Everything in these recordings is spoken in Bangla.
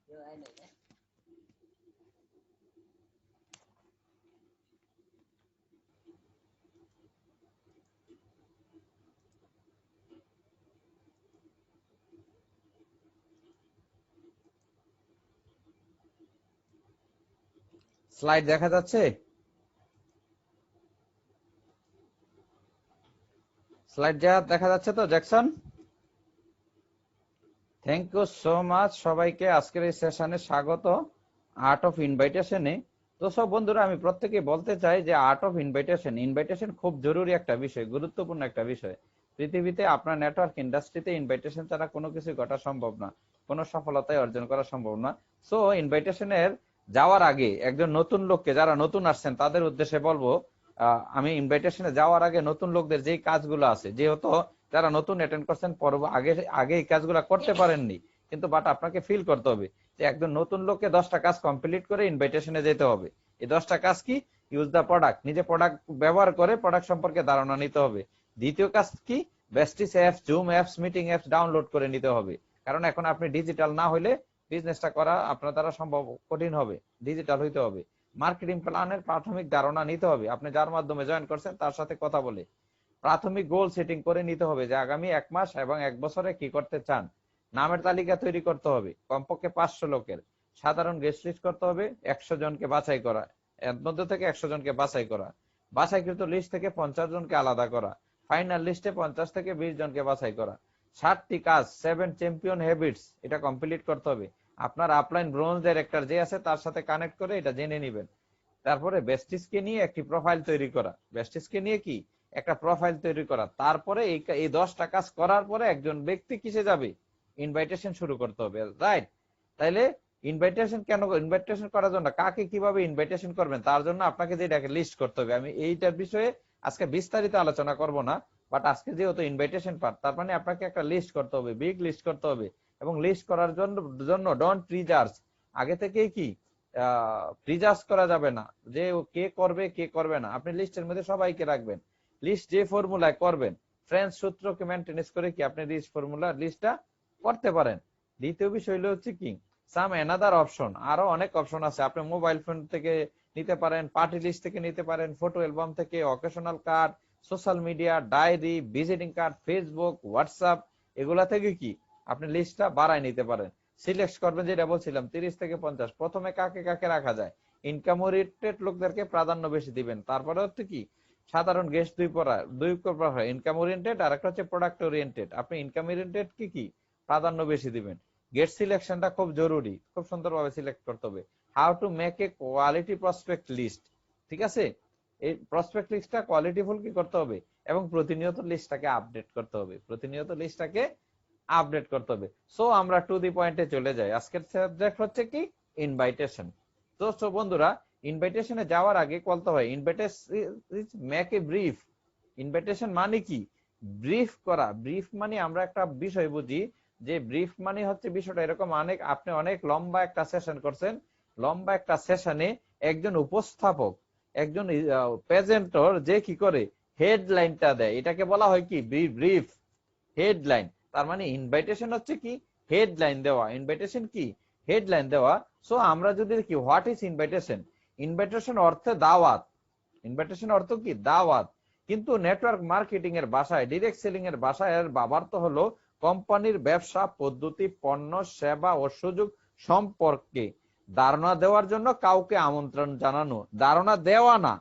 স্লাইড দেখা যাচ্ছে? স্লাইড দেখা যাচ্ছে তো Jackson? Thank you so much সবাইকে আজকের এই সেশনে স্বাগত আর্ট অফ ইনভাইটেশনে। তো সব বন্ধুরা, আমি প্রত্যেকে বলতে চাই যে আর্ট অফ ইনভাইটেশন খুব জরুরি একটা বিষয়, গুরুত্বপূর্ণ একটা বিষয়। পৃথিবীতে আপনার নেটওয়ার্ক ইন্ডাস্ট্রিতে ইনভাইটেশন ছাড়া কোনো কিছু ঘটা সম্ভব না, কোনো সফলতাই অর্জন করা সম্ভব না। সো ইনভাইটেশনের যাওয়ার আগে একজন নতুন লোককে, যারা নতুন আসছেন তাদের উদ্দেশ্যে বলবো, আমি ইনভাইটেশনে যাওয়ার আগে নতুন লোকদের যেই কাজগুলো আছে, যেহেতু যারা নতুন অ্যাটেন্ড করছেন আগে আগে এই কাজগুলো করতে পারেননি, কিন্তু বাট আপনাকে ফিল করতে হবে যে একজন নতুন লোককে 10টা কাজ কমপ্লিট করে ইনভাইটেশনে যেতে হবে। এই 10টা কাজ কি? ইউজ দা প্রোডাক্ট, নিজে প্রোডাক্ট ব্যবহার করে প্রোডাক্ট সম্পর্কে ধারণা নিতে হবে। দ্বিতীয় কাজ কি? বেস্টিস apps, Zoom apps, meeting apps download করে নিতে হবে, কারণ এখন আপনি ডিজিটাল না হলে বিজনেসটা করা আপনার দ্বারা সম্ভব কঠিন হবে, ডিজিটাল হইতে হবে। মার্কেটিং প্ল্যানের প্রাথমিক ধারণা নিতে হবে, আপনি যার মাধ্যমে জয়েন করছেন তার সাথে কথা বলে। প্রাথমিক গোল সেটিং করে নিতে হবে যে আগামী 1 মাস এবং 1 বছরে কি করতে চান। নামের তালিকা তৈরি করতে হবে, কমপক্ষে 500 লোকের। সাধারণ গেস্ট লিস্ট করতে হবে, 100 জনকে বাছাই করা, এর মধ্যে থেকে 100 জনকে বাছাই করা। বাছাইকৃত লিস্ট থেকে 50 জনকে আলাদা করা। ফাইনাল লিস্টে 50 থেকে 20 জনকে বাছাই করা। 7টি কাজ, 7 চ্যাম্পিয়ন হ্যাবিটস, এটা কমপ্লিট করতে হবে। আপনার আপলাইন ব্রোঞ্জ ডাইরেক্টর যে আছে তার সাথে কানেক্ট করে এটা জেনে নেবেন। তারপরে বেস্টিসকে নিয়ে একটি প্রোফাইল তৈরি করা, বেস্টিসকে নিয়ে কি একটা প্রোফাইল তৈরি করা। তারপরে এই 10টা কাজ করার পরে একজন ব্যক্তি কিসে যাবে? ইনভাইটেশন শুরু করতে হবে, রাইট? তাইলে ইনভাইটেশন কেন? ইনভাইটেশন করার জন্য কাকে কিভাবে ইনভাইটেশন করবেন তার জন্য আপনাকে যেটাকে লিস্ট করতে হবে। আমি এইটার বিষয়ে আজকে বিস্তারিত আলোচনা করব না, বাট আজকে যেহেতু ইনভাইটেশন পার্ট, তার মানে আপনাকে একটা লিস্ট করতে হবে, বিগ লিস্ট করতে হবে। এবং লিস্ট করার জন্য ডোন্ট প্রিজার্জ, আগে থেকেই কি প্রিজার্জ করা যাবে না যে কে করবে কে করবে না। আপনি লিস্টের মধ্যে সবাইকে রাখবেন, লিস্ট যে ফর্মুলায় করবেন, ফ্রেন্স সূত্রকে মেইনটেনেন্স করে কি আপনি লিস্ট ফর্মুলা লিস্টটা করতে পারেন। দ্বিতীয় বিষয় হচ্ছে কি সাম অ্যানাদার অপশন, আরো অনেক অপশন আছে। আপনি মোবাইল ফোন থেকে নিতে পারেন, পার্টি লিস্ট থেকে নিতে পারেন, ফটো অ্যালবাম থেকে, occasional card, social media, diary, visiting card, Facebook, WhatsApp, এগুলা থেকে কি আপনি লিস্টটা বাড়ায় নিতে পারেন। সিলেক্ট করবেন, যেটা বলছিলাম 30 থেকে 50। প্রথমে কাকে কাকে রাখা যায়? ইনকাম ওরিয়েন্টেড লোকদেরকে প্রাধান্য বেশি দিবেন। তারপরে হচ্ছে কি সাধারণ গেস্ট দুই প্রকার হয়, ইনকাম ওরিয়েন্টেড আর একটা হচ্ছে প্রোডাক্ট ওরিয়েন্টেড। আপনি ইনকাম ওরিয়েন্টেড কি প্রাধান্য বেশি দিবেন। গেস্ট সিলেকশনটা খুব জরুরি, খুব সুন্দরভাবে সিলেক্ট করতে হবে। How to make a quality prospect list, ঠিক আছে? এই প্রসপেক্ট লিস্টটা কোয়ালিটিফুল কি করতে হবে, এবং প্রতিনিয়ত লিস্টটাকে আপডেট করতে হবে, প্রতিনিয়ত লিস্টটাকে আপডেট করতে হবে। সো আমরা টু দি পয়েন্টে চলে যাই। আজকের সাবজেক্ট হচ্ছে কি ইনভাইটেশন। তো বন্ধুরা, ইনভাইটেশনে যাওয়ার আগে বলতে হয় invitation make a brief. Invitation মানে কি? ব্রিফ করা। ব্রিফ মানে আমরা একটা বিষয় বুঝি যে ব্রিফ মানে হচ্ছে বিষয়টা এরকম, আপনি অনেক লম্বা একটা সেশন করছেন, লম্বা একটা সেশনে একজন উপস্থাপক, একজন প্রেজেন্টর যে কি করে হেডলাইনটা দেয়, এটাকে বলা হয় কি ব্রিফ, হেডলাইন। তার মানে ইনভাইটেশন হচ্ছে কি হেডলাইন দেওয়া। ইনভাইটেশন কি হেডলাইন দেওয়া। সো আমরা যদি কি হোয়াট ইজ ইনভাইটেশন, ইনভাইটেশন অর্থে দাওয়াত। ইনভাইটেশন অর্থ কি দাওয়াত। কিন্তু নেটওয়ার্ক মার্কেটিং এর ভাষায়, ডিরেক্ট সেলিং এর ভাষায় এর বাবার্থ হলো কোম্পানির ব্যবসা পদ্ধতি, পণ্য, সেবা ও সুযোগ সম্পর্কে ধারণা দেওয়ার জন্য কাউকে আমন্ত্রণ জানানো। ধারণা দেওয়া না।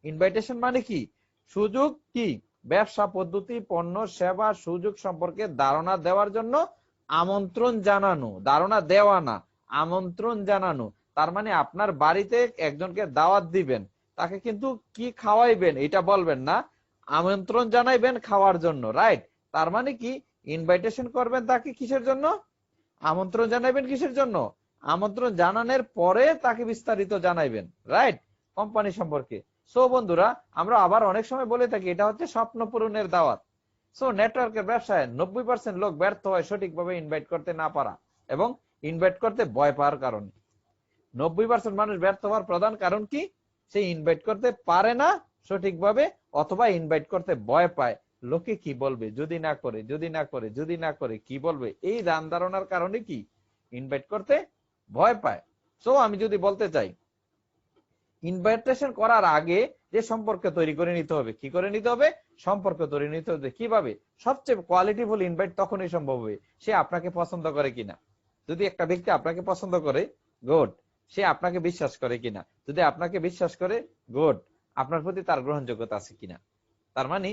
ইনভাইটেশন মানে কি সুযোগ, কি ব্যবসা পদ্ধতি, পণ্য, সেবা, সুযোগ সম্পর্কে ধারণা দেওয়ার জন্য আমন্ত্রণ জানানো। ধারণা দেওয়া না, আমন্ত্রণ জানানো। তার মানে আপনার বাড়িতে একজনকে দাওয়াত দিবেন, তাকে কিন্তু কি খাওয়াইবেন এটা বলবেন না, আমন্ত্রণ জানাইবেন খাওয়ার জন্য, রাইট? তার মানে কি ইনভাইটেশন করবেন তাকে কিসের জন্য? আমন্ত্রণ জানাইবেন কিসের জন্য? আমন্ত্রণ জানানোর পরে তাকে বিস্তারিত জানাইবেন, রাইট, কোম্পানি সম্পর্কে। সো বন্ধুরা, আমরা আবার অনেক সময় বলে থাকি এটা হচ্ছে স্বপ্ন পূরণের দাওয়াত। সো নেটওয়ার্কের ব্যবসায় 90% লোক ব্যর্থ হয় সঠিকভাবে ইনভাইট করতে না পারা এবং ইনভাইট করতে ভয় পাওয়ার কারণে। 90% মানুষ ব্যর্থ হওয়ার প্রধান কারণ কি? সে ইনভাইট করতে পারে না সঠিকভাবে, অথবা ইনভাইট করতে ভয় পায়। লোকে কি বলবে যদি না করে, যদি না করে, যদি না করে কি বলবে, এই ধ্যান ধারণার কারণে কি ইনভাইট করতে ভয় পায়। সো আমি যদি বলতে চাই, ইনভাইটেশন করার আগে যে সম্পর্ক তৈরি করে নিতে হবে, কি করে নিতে হবে, সম্পর্ক তৈরি নিতে হবে। কিভাবে? সবচেয়ে কোয়ালিটিফুল ইনভাইট তখনই সম্ভব হবে সে আপনাকে পছন্দ করে কিনা। যদি একটা ব্যক্তি আপনাকে পছন্দ করে, গুড। সে আপনাকে বিশ্বাস করে কিনা, যদি আপনাকে বিশ্বাস করে, গুড। আপনার প্রতি তার গ্রহণযোগ্যতা আছে কিনা। তার মানে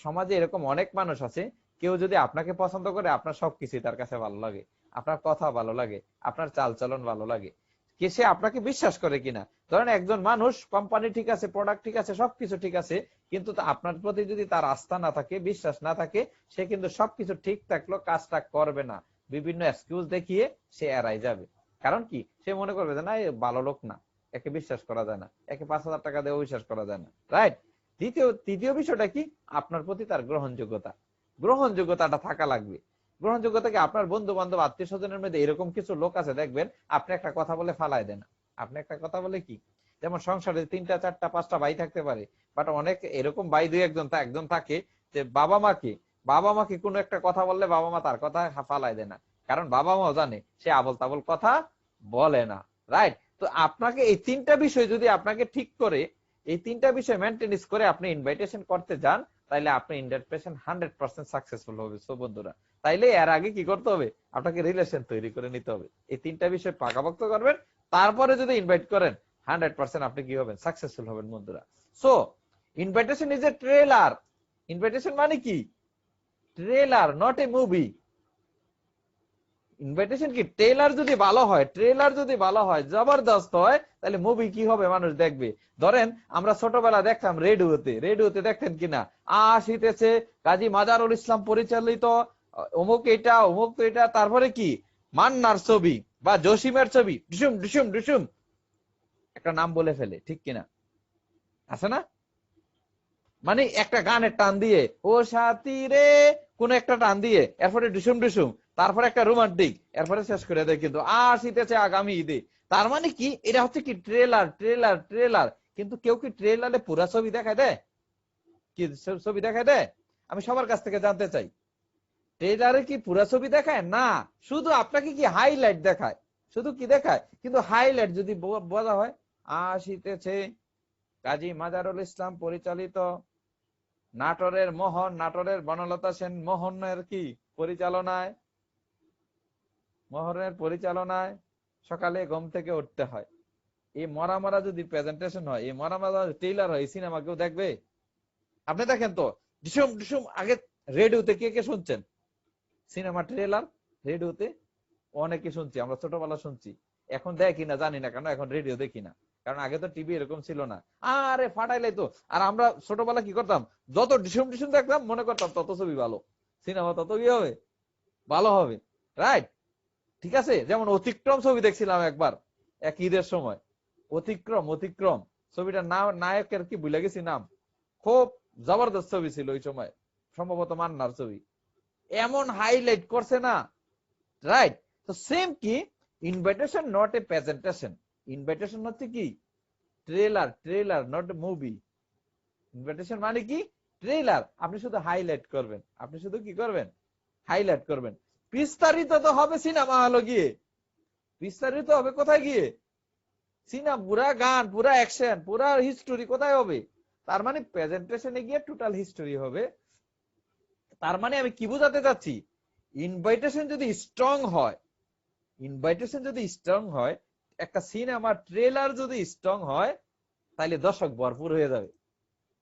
সমাজে এরকম অনেক মানুষ আছে, কেউ যদি আপনাকে পছন্দ করে, আপনার সবকিছুই তার কাছে ভালো লাগে, আপনার কথা ভালো লাগে, আপনার চালচলন ভালো লাগে, কে সে আপনাকে বিশ্বাস করে কিনা। ধরেন একজন মানুষ, কোম্পানি ঠিক আছে, প্রোডাক্ট ঠিক আছে, সবকিছু ঠিক আছে, কিন্তু আপনার প্রতি যদি তার আস্থা না থাকে, বিশ্বাস না থাকে, সে কিন্তু সবকিছু ঠিক থাকলেও কাজটা করবে না, বিভিন্ন এক্সকিউজ দেখিয়ে সে এড়াই যাবে। কারণ কি, সে মনে করবে যে না, এ ভালো লোক না, একে বিশ্বাস করা যায় না, একে 5,000 টাকা দিয়ে বিশ্বাস করা যায় না, রাইট। তৃতীয় বিষয়টা কি, আপনার প্রতি তার গ্রহণযোগ্যতা। গ্রহণযোগ্যতাটা থাকা লাগবে। গ্রহণযোগ্যতা কি, আপনার বন্ধু বান্ধব আত্মীয় স্বজনের মধ্যে এরকম কিছু লোক আছে, দেখবেন আপনি একটা কথা বলে ফালাই দেন। আপনি একটা কথা বলে কি, যেমন সংসারে 3টা 4টা 5টা ভাই থাকতে পারে, বাট অনেক এরকম ভাই দুই একজন থাকে যে বাবা মাকে কোনো একটা কথা বললে বাবা মা তার কথা ফালাই দেয় না, কারণ বাবা মাও জানে সে আবল তাবল কথা বলে না, রাইট। তো আপনাকে এই 3টা বিষয় যদি আপনাকে ঠিক করে, এই 3টা বিষয় মেনটেনেন্স করে আপনি ইনভাইটেশন করতে যান, তাইলে আপনি ইনভাইটেশন 100% সাকসেসফুল হবে। সো বন্ধুরা, তাইলে এর আগে কি করতে হবে, আপনাকে রিলেশন তৈরি করে নিতে হবে, এই 3টা বিষয় পাকাপোক্ত করবেন, তারপরে যদি ইনভাইট করেন 100% আপনি কি হবেন, সাকসেসফুল হবেন বন্ধুরা। So invitation is a trailer. Invitation মানে কি, trailer, not a movie. Invitation কি, ট্রেলার যদি ভালো হয়, ট্রেলার যদি ভালো হয়, জবরদস্ত হয়, তাহলে মুভি কি হবে, মানুষ দেখবে। ধরেন আমরা ছোটবেলা দেখতাম রেডিওতে দেখতেন কিনা, আসিতেছে কাজী মাজারুল ইসলাম পরিচালিত অমুক এটা, তারপরে কি মান্নার ছবি বা জসিমের ছবি, ডিসুম ডিসুম ডিসুম, একটা নাম বলে ফেলে, ঠিক কিনা, আছে না? মানে একটা গানের টান দিয়ে, ও সাথী রে, কোন একটা টান দিয়ে, এরপরে ডিসুম ডিসুম, তারপরে একটা রোমান্টিক, এরপরে শেষ করে দেয় কিন্তু আসিতেছে আগামী ঈদে। তার মানে কি, এটা হচ্ছে কি, ট্রেলার ট্রেলার ট্রেলার। কিন্তু কেউ কি ট্রেলারে পুরা ছবি দেখায় দেয়? কি ছবি দেখায় দেয়? আমি সবার কাছ থেকে জানতে চাই, ট্রেলারে কি পুরা ছবি দেখায় না? শুধু আপনাকে কি হাইলাইট দেখায়, শুধু কি দেখায়, কিন্তু হাইলাইট যদি বলা হয়, আসিতেছে কাজী মাজারুল ইসলাম পরিচালিত নাটোরের বনলতা সেন মোহনের কি পরিচালনায়, সকালে ঘুম থেকে উঠতে হয়, এই মরা যদি প্রেজেন্টেশন হয়, এই মরা ট্রেলার হয়, এই সিনেমা কেউ দেখবে? আপনি দেখেন তো, ডিসুম ডিসুম, আগে রেডিওতে কে কে শুনছেন সিনেমা ট্রেলার? রেডিওতে অনেকে শুনছি, আমরা ছোটবেলা শুনছি, এখন দেখি না, জানি না কেন এখন রেডিও দেখি না, কারণ আগে তো টিভি এরকম ছিল না। আরে ফাটাইলাই তো। আর আমরা ছোটবেলা কি করতাম, যত ডিসুম ডিসুম দেখতাম মনে করতাম তত ছবি ভালো, সিনেমা তত কি হবে, ভালো হবে, রাইট। ঠিক আছে, যেমন অতিক্রম ছবি দেখছিলাম একবার এক ঈদের সময়, অতিক্রম ছবিটার নাম, নায়কের কি ভুলে গেছি নাম, খুব জবরদস্ত ছবি ছিল ওই সময়, সম্ভবত মান্নার ছবি, এমন হাইলাইট করছে না, রাইট। তো সেম কি, invitation not a presentation, invitation হচ্ছে কি trailer not a movie. Invitation মানে কি, ট্রেলার, আপনি শুধু হাইলাইট করবেন, আপনি শুধু কি করবেন, হাইলাইট করবেন। বিস্তারিত তো হবে সিনেমা হলো গিয়ে, বিস্তারিত হবে কোথায় গিয়ে, সিনেমা, পুরা গান, পুরা অ্যাকশন, পুরা হিস্টোরি কোথায় হবে? তার মানে প্রেজেন্টেশনে গিয়ে টোটাল হিস্টোরি হবে। তার মানে আমি কি বোঝাতে চাচ্ছি, ইনভাইটেশন যদি স্ট্রং হয়, একটা সিনেমা ট্রেলার যদি স্ট্রং হয়, তাহলে দর্শক ভরপুর হয়ে যাবে।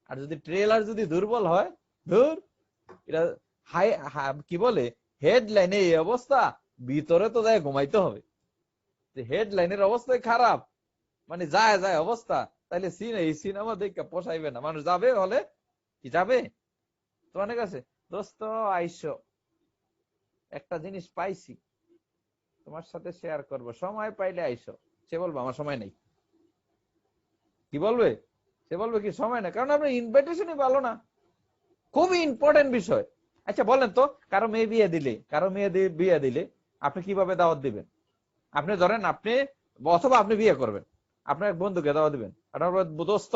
আর যদি ট্রেলার যদি দুর্বল হয়, ধুর, এটা কি বলে, হেডলাইনে এই অবস্থা, ভিতরে তো যায় ঘুমাইতে হবে, হেডলাইনের অবস্থায় খারাপ, মানে যায় অবস্থা, তাহলে এই সিনেমা দেখে পোষাইবে না, মানুষ যাবে হলে কি যাবে? তো অনেক আছে, দোস্ত আইসো, একটা জিনিস পাইছি তোমার সাথে শেয়ার করব, সময় পাইলে আইসো। সে বলবে আমার সময় নেই, কি বলবে? সে বলবে কি সময় নেই, কারণ আপনার ইনভাইটেশনই ভালো না। খুবই ইম্পর্টেন্ট বিষয়। আচ্ছা বলেন তো, কারো মেয়ে বিয়ে দিলে আপনি কিভাবে দাওয়াত দিবেন? আপনি ধরেন অথবা আপনি বিয়ে করবেন, আপনার বন্ধুকে দাওয়াত দিবেন, দোস্ত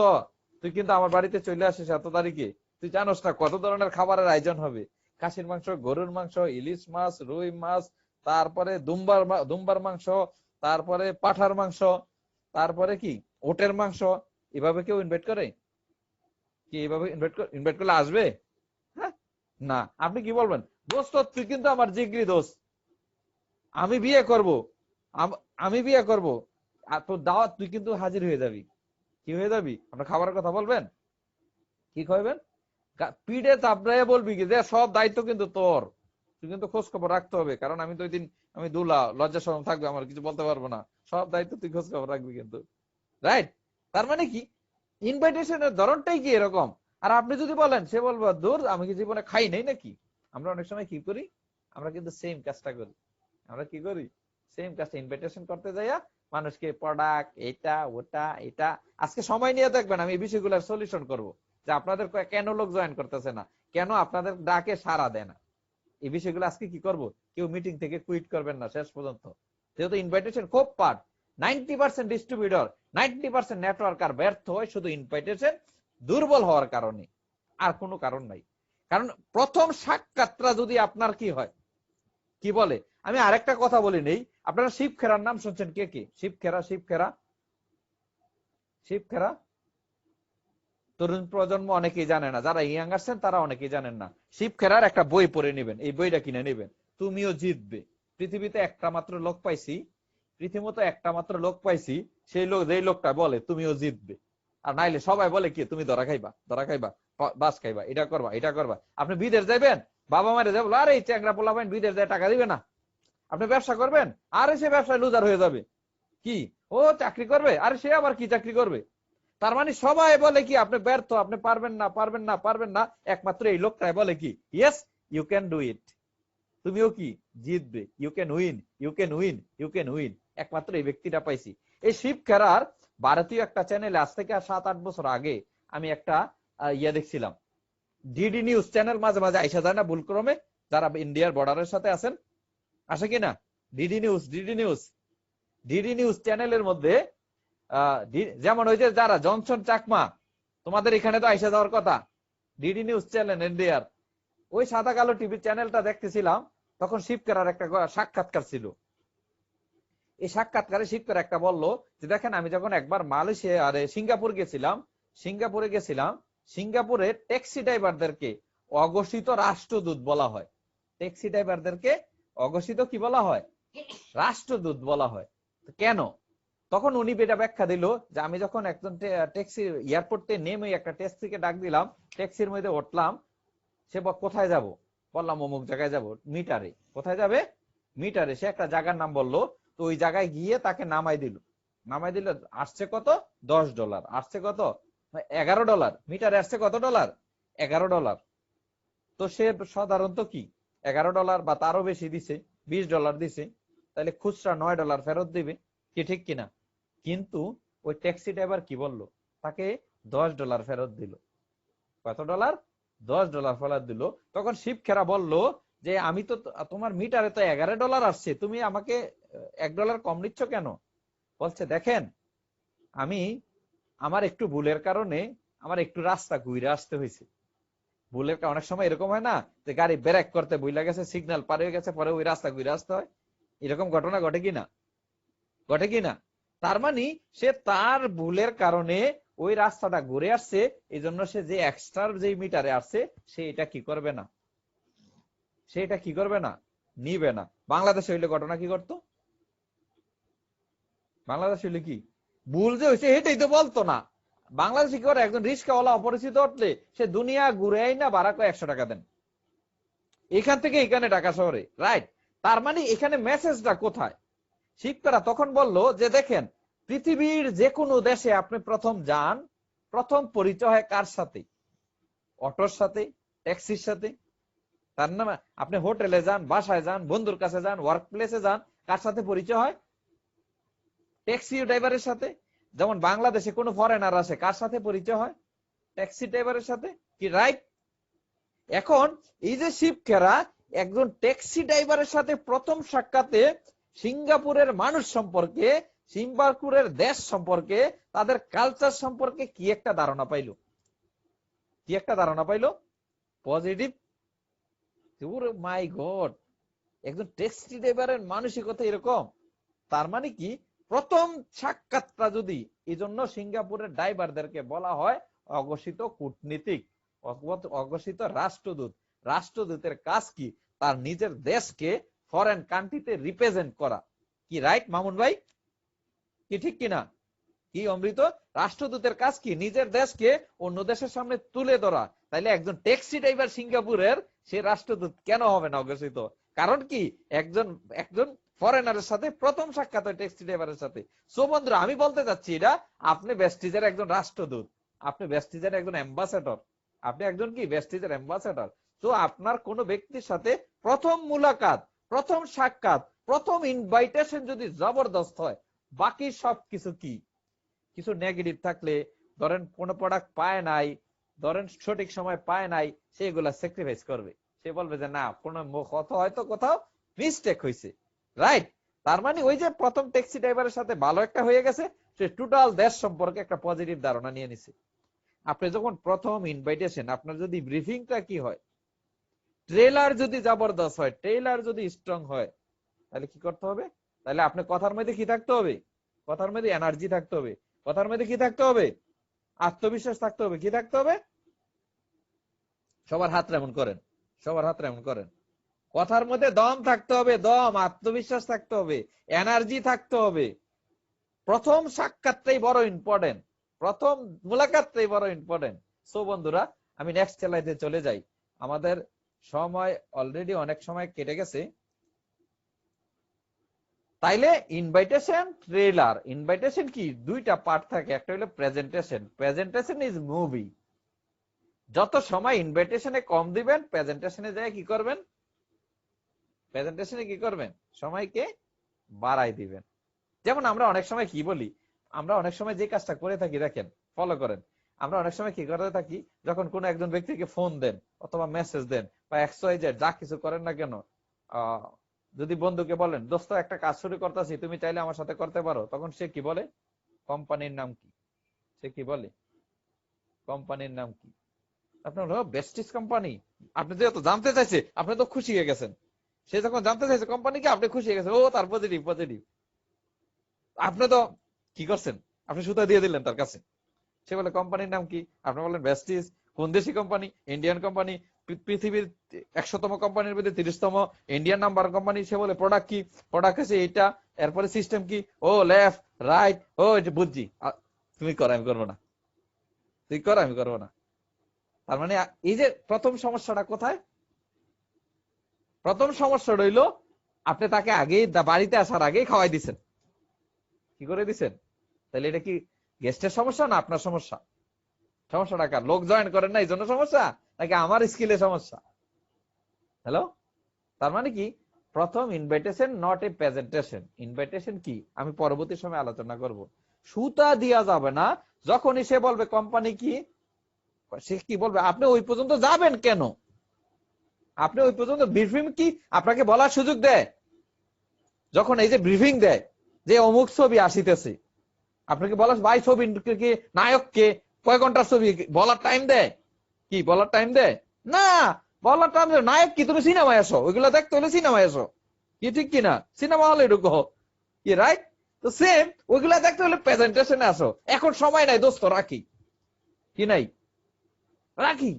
তুই কিন্তু আমার বাড়িতে চলে আসিস এত তারিখে, তুই জানোস না কত ধরনের খাবারের আয়োজন হবে, খাসির মাংস, গরুর মাংস, ইলিশ মাছ, রুই মাছ, তারপরে দুম্বার মাংস, তারপরে পাঠার মাংস, তারপরে কি ওটের মাংস, এভাবে কেউ ইনভাইট করে? কি এভাবে ইনভাইট করলে আসবে? হ্যাঁ, না। আপনি কি বলবেন, দোস্ত তুই কিন্তু আমার জিগরি দোস্ত, আমি বিয়ে করব, আমি বিয়ে করব, আর তোর দাওয়াত তুই কিন্তু হাজির হয়ে যাবি। কি হয়ে যাবি? আপনার খাবারের কথা বলবেন? কি খাইবেন? পিঠে চাপড়াইয়া বলবি কি যে সব দায়িত্ব কিন্তু তোর, তুই কিন্তু খোঁজ খবর রাখতে হবে, কারণ আমি তো ওই দিন আমি দুলা, লজ্জা শরম থাকবে, আমার কিছু বলতে পারবো না, সব দায়িত্ব তুই খোঁজ খবর রাখবি কিন্তু। রাইট? তার মানে কি, ইনভাইটেশনের ধরনটাই কি এরকম। আর আপনি যদি বলেন, সে বলবো দূর আমি কি জীবনে খাই নাই নাকি। আমরা অনেক সময় কি করি, আমরা কিন্তু সেম কাজটা করি। আমরা কি করি, সেম কাজটা ইনভাইটেশন করতে যাইয়া মানুষকে প্রোডাক্ট এটা ওটা এটা। আজকে সময় নিয়ে দেখবেন আমি এই বিষয়গুলোর সলিউশন করব, যে আপনাদের কেন লোক জয়েন করতেছে না, কেন আপনাদের ডাকে সাড়া দেয় না। এই বিষয়গুলো আজকে কি করব, কেউ মিটিং থেকে কুইট করবেন না শেষ পর্যন্ত। যেহেতু ইনভাইটেশন খুব পার্ট, 90% ডিস্ট্রিবিউটর, 90% নেটওয়ার্ক আর ব্যর্থ হয় শুধু ইনভাইটেশন দুর্বল হওয়ার কারণে, আর কোনো কারণ নাই। কারণ প্রথম সাক্ষাৎটা যদি আপনার কি হয়, কি বলে, আমি আরেকটা কথা বলি নেই, আপনারা শিব খেরার নাম শুনছেন কে কে? শিব খেরা, শিব খেরা, শিব খেরা তরুণ প্রজন্ম অনেকেই জানে না, যারা ইয়াং আছেন তারা অনেকেই জানেন না। শিব খেরার একটা বই পড়ে নেবেন, এই বইটা কিনে নেবেন, তুমিও জিতবে। পৃথিবীতে একটা মাত্র লোক পাইছি, পৃথিবীতে একটা মাত্র লোক পাইছি, সেই লোক, যেই লোকটা বলে তুমিও জিতবে। আর নাইলে সবাই বলে কি তুমি ধরা খাইবা, ধরা খাইবা, বাস খাইবা, এটা করবা, এটা করবা। আপনি বিদেশ যাইবেন, বাবা মারে যাবো, আরে এই চ্যাংরা পোলাবেন বিদেশ যায় টাকা দিবে না। আপনি ব্যবসা করবেন, আরে সে ব্যবসায় লুজার হয়ে যাবে। কি, ও চাকরি করবে, আরে সে আবার কি চাকরি করবে। তার মানে সবাই বলে কি আপনি ব্যর্থ, আপনি পারবেন না, পারবেন না, পারবেন না। একমাত্র এই লোকটাই বলে কি yes you can do it, তুমিও কি জিতবে, you can win, you can win, you can win. একমাত্র এই ব্যক্তিটা পাইছি। এই শিব খেরার ভারতীয় একটা চ্যানেলে আজ থেকে 7-8 বছর আগে আমি একটা ইয়ে দেখছিলাম, ডিডি নিউজ চ্যানেল মাঝে মাঝে আইসা যায় না ভুলক্রমে, যারা ইন্ডিয়ার বর্ডারের সাথে আছেন, আসে কিনা? DD news, DD news, DD news চ্যানেলের মধ্যে যেমন ওই যে যারা জনসন চাকমা, তোমাদের এখানে তো আইসা যাওয়ার কথা, ডিডি নিউজ চ্যানেল ইন্ডিয়ার, ওই সাদা কালো টিভি চ্যানেলটা দেখতেছিলাম, তখন শিবকেরার একটা সাক্ষাৎকার ছিল। এই সাক্ষাৎকারে শিবকের একটা বললো যে দেখেন আমি যখন একবার মালয়েশিয়া আরে সিঙ্গাপুর গেছিলাম, সিঙ্গাপুরে গেছিলাম, সিঙ্গাপুরে ট্যাক্সি ড্রাইভারদেরকে অঘোষিত রাষ্ট্রদূত বলা হয়। ট্যাক্সি ড্রাইভারদেরকে অঘোষিত কি বলা হয়? রাষ্ট্রদূত বলা হয়। কেন? তখন উনি এটা ব্যাখ্যা দিল যে আমি যখন একজন ট্যাক্সি এয়ারপোর্টে নেমে একটা ট্যাক্সিকে ডাক দিলাম, ট্যাক্সির মধ্যে উঠলাম, সে কোথায় যাব, বললাম অমুক জায়গায় যাব, মিটারে। কোথায় যাবে? মিটারে। সে একটা জায়গার নাম বললো, তো ওই জায়গায় গিয়ে তাকে নামাই দিল। নামাই দিল, আসছে কত? $10। আসছে কত? $11। মিটারে আসছে কত ডলার? $11। তো সে সাধারণত কি $11 বা তারও বেশি দিছে, $20 দিছে, তাহলে খুচরা $9 ফেরত দিবে, কি ঠিক কিনা? কিন্তু ওই ট্যাক্সি ড্রাইভার কি বললো, তাকে $10 ফেরত দিল। কত ডলার? $10 ফেরত দিল। তখন শিবখেরা বলল যে আমি তো, তোমার মিটারে তো $11 আসছে, তুমি আমাকে $1 কম নিচ্ছ কেন? বলছে দেখেন আমি, আমার একটু ভুলের কারণে আমার একটু রাস্তা ঘুরে আসতে হয়েছে। ভুলের কারণে অনেক সময় এরকম হয় না যে গাড়ি ব্রেক করতে ভুলে গেছে, সিগন্যাল পার হয়ে গেছে, পরে ওই রাস্তা ঘুরে আসতে হয়। এরকম ঘটনা ঘটে কিনা? ঘটে কিনা? তার মানে সে তার ভুলের কারণে ওই রাস্তাটা ঘুরে আসছে, এই জন্য সে যে এক্সট্রা যে মিটারে আসছে সে এটা কি করবে না, সে এটা কি করবে না, নিবে না। বাংলাদেশে হইলে ঘটনা কি করতো? বাংলাদেশ হইলে কি, ভুল যে হয়েছে এটাই তো বলতো না। বাংলাদেশে কি করে, একজন রিস্কাওয়ালা অপরিচিত উঠলে সে দুনিয়া ঘুরে না ভাড়া করে 100 টাকা দেন, এখান থেকে এখানে ঢাকা শহরে। রাইট? তার মানে এখানে মেসেজটা কোথায়? শিবকারা তখন বলল যে দেখেন পৃথিবীর যে কোনো দেশে আপনি প্রথম যান, প্রথম পরিচয় হয় কার সাথে? অটোর সাথে, ট্যাক্সির সাথে। তার নাম, আপনি হোটেলে যান, বাসায় যান, বন্ধুর কাছে যান, ওয়ার্ক প্লেসে যান, কার সাথে পরিচয় হয়? ট্যাক্সি ড্রাইভারের সাথে। যেমন বাংলাদেশে কোনো ফরেনার আসে, কার সাথে পরিচয় হয়? ট্যাক্সি ড্রাইভারের সাথে। কি রাইট? এখন এই যে শিবকেরা একজন ট্যাক্সি ড্রাইভারের সাথে প্রথম সাক্ষাতে সিঙ্গাপুরের মানুষ সম্পর্কে, সিঙ্গাপুরের দেশ সম্পর্কে, তাদের কালচার সম্পর্কে কি একটা ধারণা পাইলো, কি একটা ধারণা পাইলো? পজিটিভ। মাই গড, একজন ট্যাক্সি ড্রাইভারের মানসিকতা এরকম। তার মানে কি প্রথম সাক্ষাৎটা যদি, এই জন্য সিঙ্গাপুরের ড্রাইভারদেরকে বলা হয় অঘোষিত কূটনীতিক, অঘোষিত রাষ্ট্রদূত। রাষ্ট্রদূতের কাজ কি? তার নিজের দেশকে ফরেন কান্ট্রিতে রিপ্রেজেন্ট করা। কি রাইট মামুন ভাই? কি ঠিক কিনা? কি অমৃত? রাষ্ট্রদূতের কাজ কি? নিজের দেশকে অন্য দেশের সামনে তুলে ধরা। তাইলে একজন ট্যাক্সি ড্রাইভার সিঙ্গাপুরের, সে রাষ্ট্রদূত কেন হবে না অঘোষিত? কারণ কি একজন একজন ফরেনারের সাথে প্রথম সাক্ষাৎ হয় ট্যাক্সি ড্রাইভারের সাথে। সো বন্ধুরা, আমি বলতে চাচ্ছি এটা, আপনি ভেস্টিজের একজন রাষ্ট্রদূত, আপনি ভেস্টিজের একজন অ্যাম্বাসেডর, আপনি একজন কি ভেস্টিজের অ্যাম্বাসেডর। তো আপনার কোন ব্যক্তির সাথে প্রথম মুলাকাত, প্রথম সাক্ষাৎ, প্রথম ইনভাইটেশন যদি জবরদস্ত হয়, বাকি সবকিছু কি? কিছু নেগেটিভ থাকলে, ধরেন কোন প্রোডাক্ট পায় নাই, ধরেন সঠিক সময় পায় নাই, সেগুলা স্যাক্রিফাইস করবে। সে বলবে যে না, কোন হয়তো কোথাও মিস্টেক হয়েছে, রাইট? তার মানে ওই যে প্রথম ট্যাক্সি ড্রাইভারের সাথে ভালো একটা হয়ে গেছে, সে টোটাল দেশ সম্পর্কে একটা পজিটিভ ধারণা নিয়ে নিছে। আপনি যখন প্রথম ইনভাইটেশন, আপনার যদি ব্রিফিংটা কি হয়, ট্রেলার যদি জবরদস্ত হয়, ট্রেলার যদি স্ট্রং হয়, তাহলে কি করতে হবে? তাহলে আপনি কথার মধ্যে কি থাকতে হবে? কথার মধ্যে এনার্জি থাকতে হবে। কথার মধ্যে কি থাকতে হবে? আত্মবিশ্বাস থাকতে হবে। কি থাকতে হবে? সবার হাত এমন করেন, সবার হাত এমন করেন। কথার মধ্যে দম থাকতে হবে, দম, আত্মবিশ্বাস থাকতে হবে, এনার্জি থাকতে হবে। প্রথম সাক্ষাৎটাই বড় ইম্পর্টেন্ট, প্রথম মুলাকাতটাই বড় ইম্পর্টেন্ট। সো বন্ধুরা, আমি নেক্সট স্লাইডে চলে যাই। আমাদের সময় অলরেডি অনেক সময় কেটে গেছে। তাইলে ইনভাইটেশন, ট্রেলার। ইনভাইটেশন কি দুইটা পার্ট থাকে, একটা হলো প্রেজেন্টেশন। Presentation is movie. যত সময় ইনভাইটেশনে কম দিবেন, প্রেজেন্টেশনে যায় কি করবেন? প্রেজেন্টেশনে কি করবেন? সময়কে বাড়াই দিবেন। যেমন আমরা অনেক সময় কি বলি, আমরা অনেক সময় যে কাজটা করে থাকি, দেখেন, ফলো করেন। আমরা অনেক সময় কি করে থাকি, যখন কোন একজন ব্যক্তিকে ফোন দেন অথবা মেসেজ দেন বা XYZ যা কিছু করেন না কেন, যদি বন্ধুকে বলেন দোস্ত একটা কাজ শুরু করতেছি, তুমি চাইলে আমার সাথে করতে পারো, তখন সে কি বলে? কোম্পানির নাম কি? সে কি বলে? কোম্পানির নাম কি? আপনার হলো বেস্টিস কোম্পানি। আপনি যেহেতু জানতে চাইছে, আপনি তো খুশি হয়ে গেছেন। সে যখন জানতে চাইছে কোম্পানি কি, আপনি খুশি হয়ে গেছেন। ও, তার পজিটিভ পজিটিভ। আপনি তো কি করছেন? আপনি সুতা দিয়ে দিলেন তার কাছে। সে বলে কোম্পানির নাম কি? আপনি বলেন ভেস্টিজ। কোন দেশি কোম্পানি? Indian company. পৃথিবীর 100তম কোম্পানির মধ্যে 30তম, ইন্ডিয়ান নাম্বার কোম্পানি। সে বলে প্রোডাক্ট কি? প্রোডাক্ট আছে এইটা। এরপরে সিস্টেম কি? ও লেফট রাইট, ও এটা বুঝছি। তুমি করো, আমি করবো না। তুই কর, আমি করবো না। তার মানে এই যে প্রথম সমস্যাটা কোথায়? প্রথম সমস্যা রইল, আপনি তাকে আগেই বাড়িতে আসার আগেই খাওয়াই দিচ্ছেন। কি করে দিচ্ছেন? তাহলে এটা কি গেস্টের সমস্যা না আপনার সমস্যা? সমস্যাটা কার? লোক জয়েন করেন না এই জন্য সমস্যা, নাকি আমার স্কিলে সমস্যা? হ্যালো? তার মানে কি প্রথম invitation not a presentation. Invitation কি আমি পরবর্তী সময় আলোচনা করব। সুতা দেওয়া যাবে না। যখনই সে বলবে কোম্পানি কি, সে কি বলবে, আপনি ওই পর্যন্ত যাবেন কেন? আপনি ওই পর্যন্ত ব্রিফিং কি আপনাকে বলার সুযোগ দেয়? যখন এই যে ব্রিফিং দেয় যে অমুক ছবি আসিতেছে, আপনাকে বলার, ভাই ছবি কি, নায়ককে, কয় ঘন্টার ছবি, বলার টাইম দেয়? কি বলার টাইম দেয়? না। বলার টাইম দেয় নায়ক কি, তুমি সিনেমায় আসো, ওইগুলো দেখতে হলে সিনেমায় আসো। কি ঠিক কিনা? সিনেমা হলে ঢুকো, কি রাইট? তো সেম, ওইগুলা দেখতে হলে প্রেজেন্টেশনে আসো। এখন সময় নাই দোস্ত, রাখি। কি নাই? রাখি।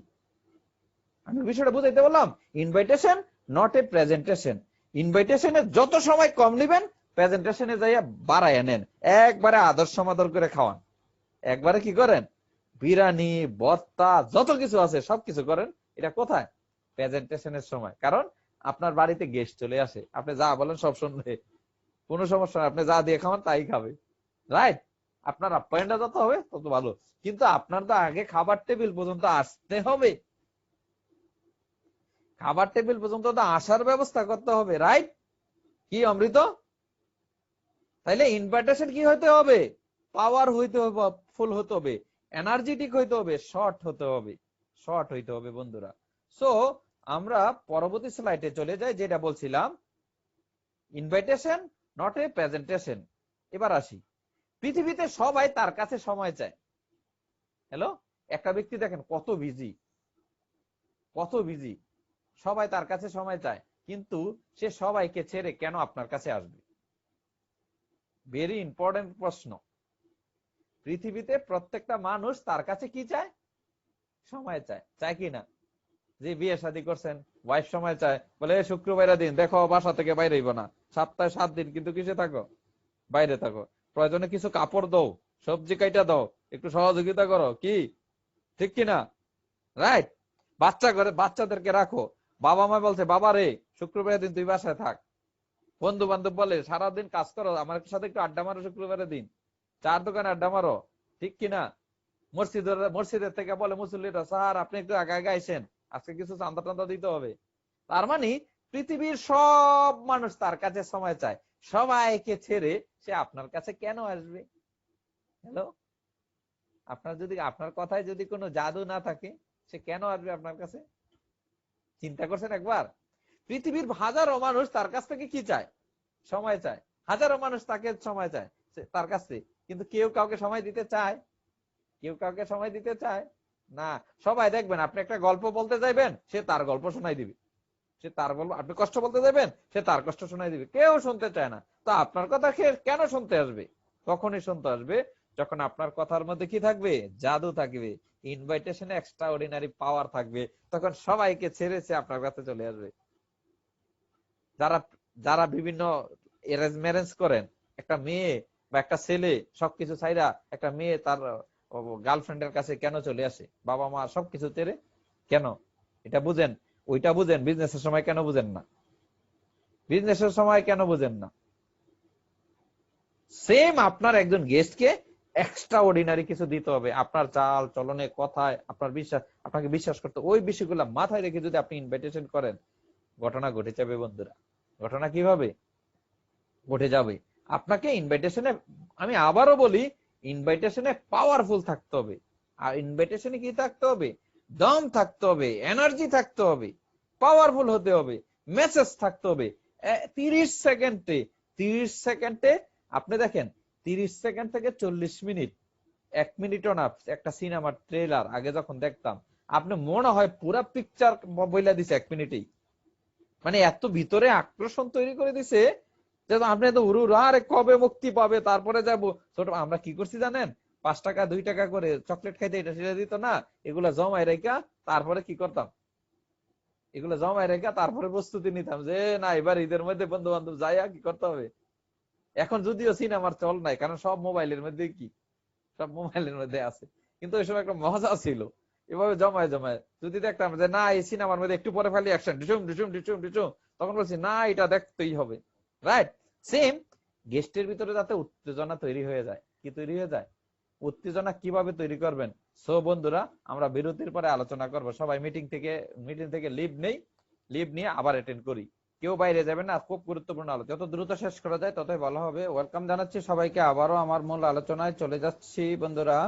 আমি বিষয়টা বুঝাইতে বললাম। Invitation not a presentation. ইনভাইটেশনে যত সময় কম নিবেন, প্রেজেন্টেশনে যাইয়া বাড়াইয়া নেন। একবারে আদর সমাদর করে খাওয়ান। একবারে কি করেন? বিরিয়ানি, ভর্তা, যত কিছু আছে সবকিছু করেন। এটা কোথায়? প্রেজেন্টেশনের সময়। কারণ আপনার বাড়িতে গেস্ট চলে আসে, আপনি যা বলেন সব শুনবে, কোনো সমস্যা নাই। আপনি যা দিয়ে খাওয়ান তাই খাবে, রাইট? আপনার আপ্যায়নটা যত হবে তত ভালো। কিন্তু আপনার তো আগে খাবার টেবিল পর্যন্ত আসতে হবে। খাবার টেবিল পর্যন্ত তো আসার ব্যবস্থা করতে হবে, রাইট? কি অমৃত? তাইলে ইনভাইটেশন কি হইতে হবে? পাওয়ার হইতে হবে, ফুল হতে হবে, এনার্জেটিক হইতে হবে, শর্ট হতে হবে, শর্ট হইতে হবে বন্ধুরা। সো আমরা পরবর্তী স্লাইডে চলে যাই, যেটা বলছিলাম ইনভাইটেশন নট এ প্রেজেন্টেশন। এবার আসি, পৃথিবীতে সবাই তার কাছে সময় চায়। হ্যালো? একটা ব্যক্তি দেখেন কত বিজি, কত বিজি, সবাই তার কাছে সময় চায়, কিন্তু সে সবাইকে ছেড়ে কেন আপনার কাছে আসবে? ভেরি ইম্পর্টেন্ট প্রশ্ন। পৃথিবীতে প্রত্যেকটা মানুষ তার কাছে কি চায়? সময় চায়, চায় কি না? যে বিয়ে শাদী করছেন, ওয়াইফ সময় চায়, বলে শুক্রবারের দিন দেখো বাসা থেকে বাইরে হইব না, সপ্তাহে 7 দিন কিন্তু কিসে থাকো? বাইরে থাকো। প্রয়োজনে কিছু কাপড় দাও, সবজি কাইটা দাও, একটু সহযোগিতা করো, কি ঠিক কিনা? রাইট। বাচ্চাদেরকে রাখো, বাবা মা বলছে বাবা রে শুক্রবারের দিন তুই বাসায় থাক। বন্ধু বান্ধব বলে সারাদিন কাজ করো, আমার সাথে একটু আড্ডা মারো শুক্রবারের দিন, চার দোকানে আড্ডা মারো, ঠিক কিনা? মসজিদের থেকে বলে মুসল্লিরা স্যার আপনি একটু আগে আগে আইসেন, আজকে কিছু চান্দা টান্দা দিতে হবে। তার মানে পৃথিবীর সব মানুষ তার কাছে সময় চায়, সবাইকে ছেড়ে সে আপনার কাছে কেন আসবে? হ্যালো, আপনার কথায় যদি কোনো জাদু না থাকে, সে কেন আসবে আপনার কাছে? চিন্তা করছেন একবার? পৃথিবীর হাজারো মানুষ তার কাছ থেকে কি চায়? সময় চায়। হাজারো মানুষ তাকে সময় চায় তার কাছে, কিন্তু কেউ কাউকে সময় দিতে চায়? কেউ কাউকে সময় দিতে চায় না। সবাই দেখবেন, আপনি একটা গল্প বলতে যাইবেন, সে তার গল্প শোনাই দিবে, সে তার গল্প। আপনি কষ্ট বলতে যাবেন, সে তার কষ্ট শোনাই দিবে। কেউ শুনতে চায় না। তো আপনার কথা কেন শুনতে আসবে? কখনই শুনতে আসবে যখন আপনার কথার মধ্যে কি থাকবে? জাদু থাকবে, ইনভাইটেশনে এক্সট্রা অর্ডিনারি পাওয়ার থাকবে। তখন সবাইকে ছেড়ে সে আপনার কাছে চলে আসবে। যারা যারা বিভিন্ন অ্যারেঞ্জ ম্যারেঞ্জ করেন, একটা মেয়ে বা একটা ছেলে সবকিছু ছাইরা একটা মেয়ে তার গার্লফ্রেন্ডের কাছে কেন চলে আসে? বাবা মা সবকিছু ছেড়ে কেন? এটা বুঝেন। ওইটা বুঝেন, বিজনেসের সময় কেন বুঝেন না? বিজনেসের সময় কেন বুঝেন না? সেম আপনার একজন গেস্টকে এক্সট্রা অর্ডিনারি কিছু দিতে হবে, আপনার চাল চলনে কথায় আপনার বিশ্বাস, আপনাকে বিশ্বাস করতে, ওই বিষয়গুলো মাথায় রেখে যদি আপনি ইনভাইটেশন করেন, ঘটনা ঘটে যাবে বন্ধুরা। ঘটনা কিভাবে ঘটে যাবে? আপনাকে ইনভাইটেশনে, আমি আবারও বলি, ইনভাইটেশনে পাওয়ারফুল থাকতে হবে। আর ইনভাইটেশনে কি থাকতে হবে? দম থাকতে হবে, এনার্জি থাকতে হবে, পাওয়ারফুল হতে হবে, মেসেজ থাকতে হবে। 30 সেকেন্ডে, 30 সেকেন্ডে আপনি দেখেন, 30 সেকেন্ড থেকে 40 মিনিট, 1 মিনিটও না। একটা সিনেমার ট্রেলার আগে যখন দেখতাম, আপনি মনে হয় পুরা পিকচার বইলা দিছে 1 মিনিটেই। মানে এত ভিতরে আকর্ষণ তৈরি করে দিছে যে আপনি তো আরে কবে মুক্তি পাবে, তারপরে যাবো। ছোট আমরা কি করছি জানেন? 5 টাকা 2 টাকা করে চকলেট খাইতে এটা সেটা দিত না, এগুলা জমায় রেখা তারপরে কি করতাম? এগুলো জমায় রেখা তারপরে প্রস্তুতি নিতাম যে না এবার ঈদের মধ্যে বন্ধু বান্ধব যাইয়া কি করতে হবে। এখন যদিও সিনেমার চল নাই, কারণ সব মোবাইলের মধ্যে, কি সব মোবাইলের মধ্যে আছে। কিন্তু ওই সময় একটা মজা ছিল, এভাবে জমায় জমায় যদি দেখতাম যে না এই সিনেমার মধ্যে একটু পরে খালি অ্যাকশন ডিচুম ডিচুম ডিচুম ডিচুম, তখন বলছি না এটা দেখতেই হবে। রাইট। সেম গেস্টের ভিতরে যাতে উত্তেজনা তৈরি হয়ে যায়। কি তৈরি হয়ে যায়? উত্তেজনা কিভাবে তৈরি করবেন? সো বন্ধুরা, আমরা বিরতির পরে আলোচনা করব। সবাই মিটিং থেকে লিভ নিয়ে আবার অ্যাটেন্ড করি। কেউ বাইরে যাবেন না, খুব গুরুত্বপূর্ণ আলোচনা, যত দ্রুত শেষ করা যায় ততই ভালো হবে। ওয়েলকাম জানাচ্ছি সবাইকে, আবারও আমার মূল আলোচনায় চলে যাচ্ছি বন্ধুরা।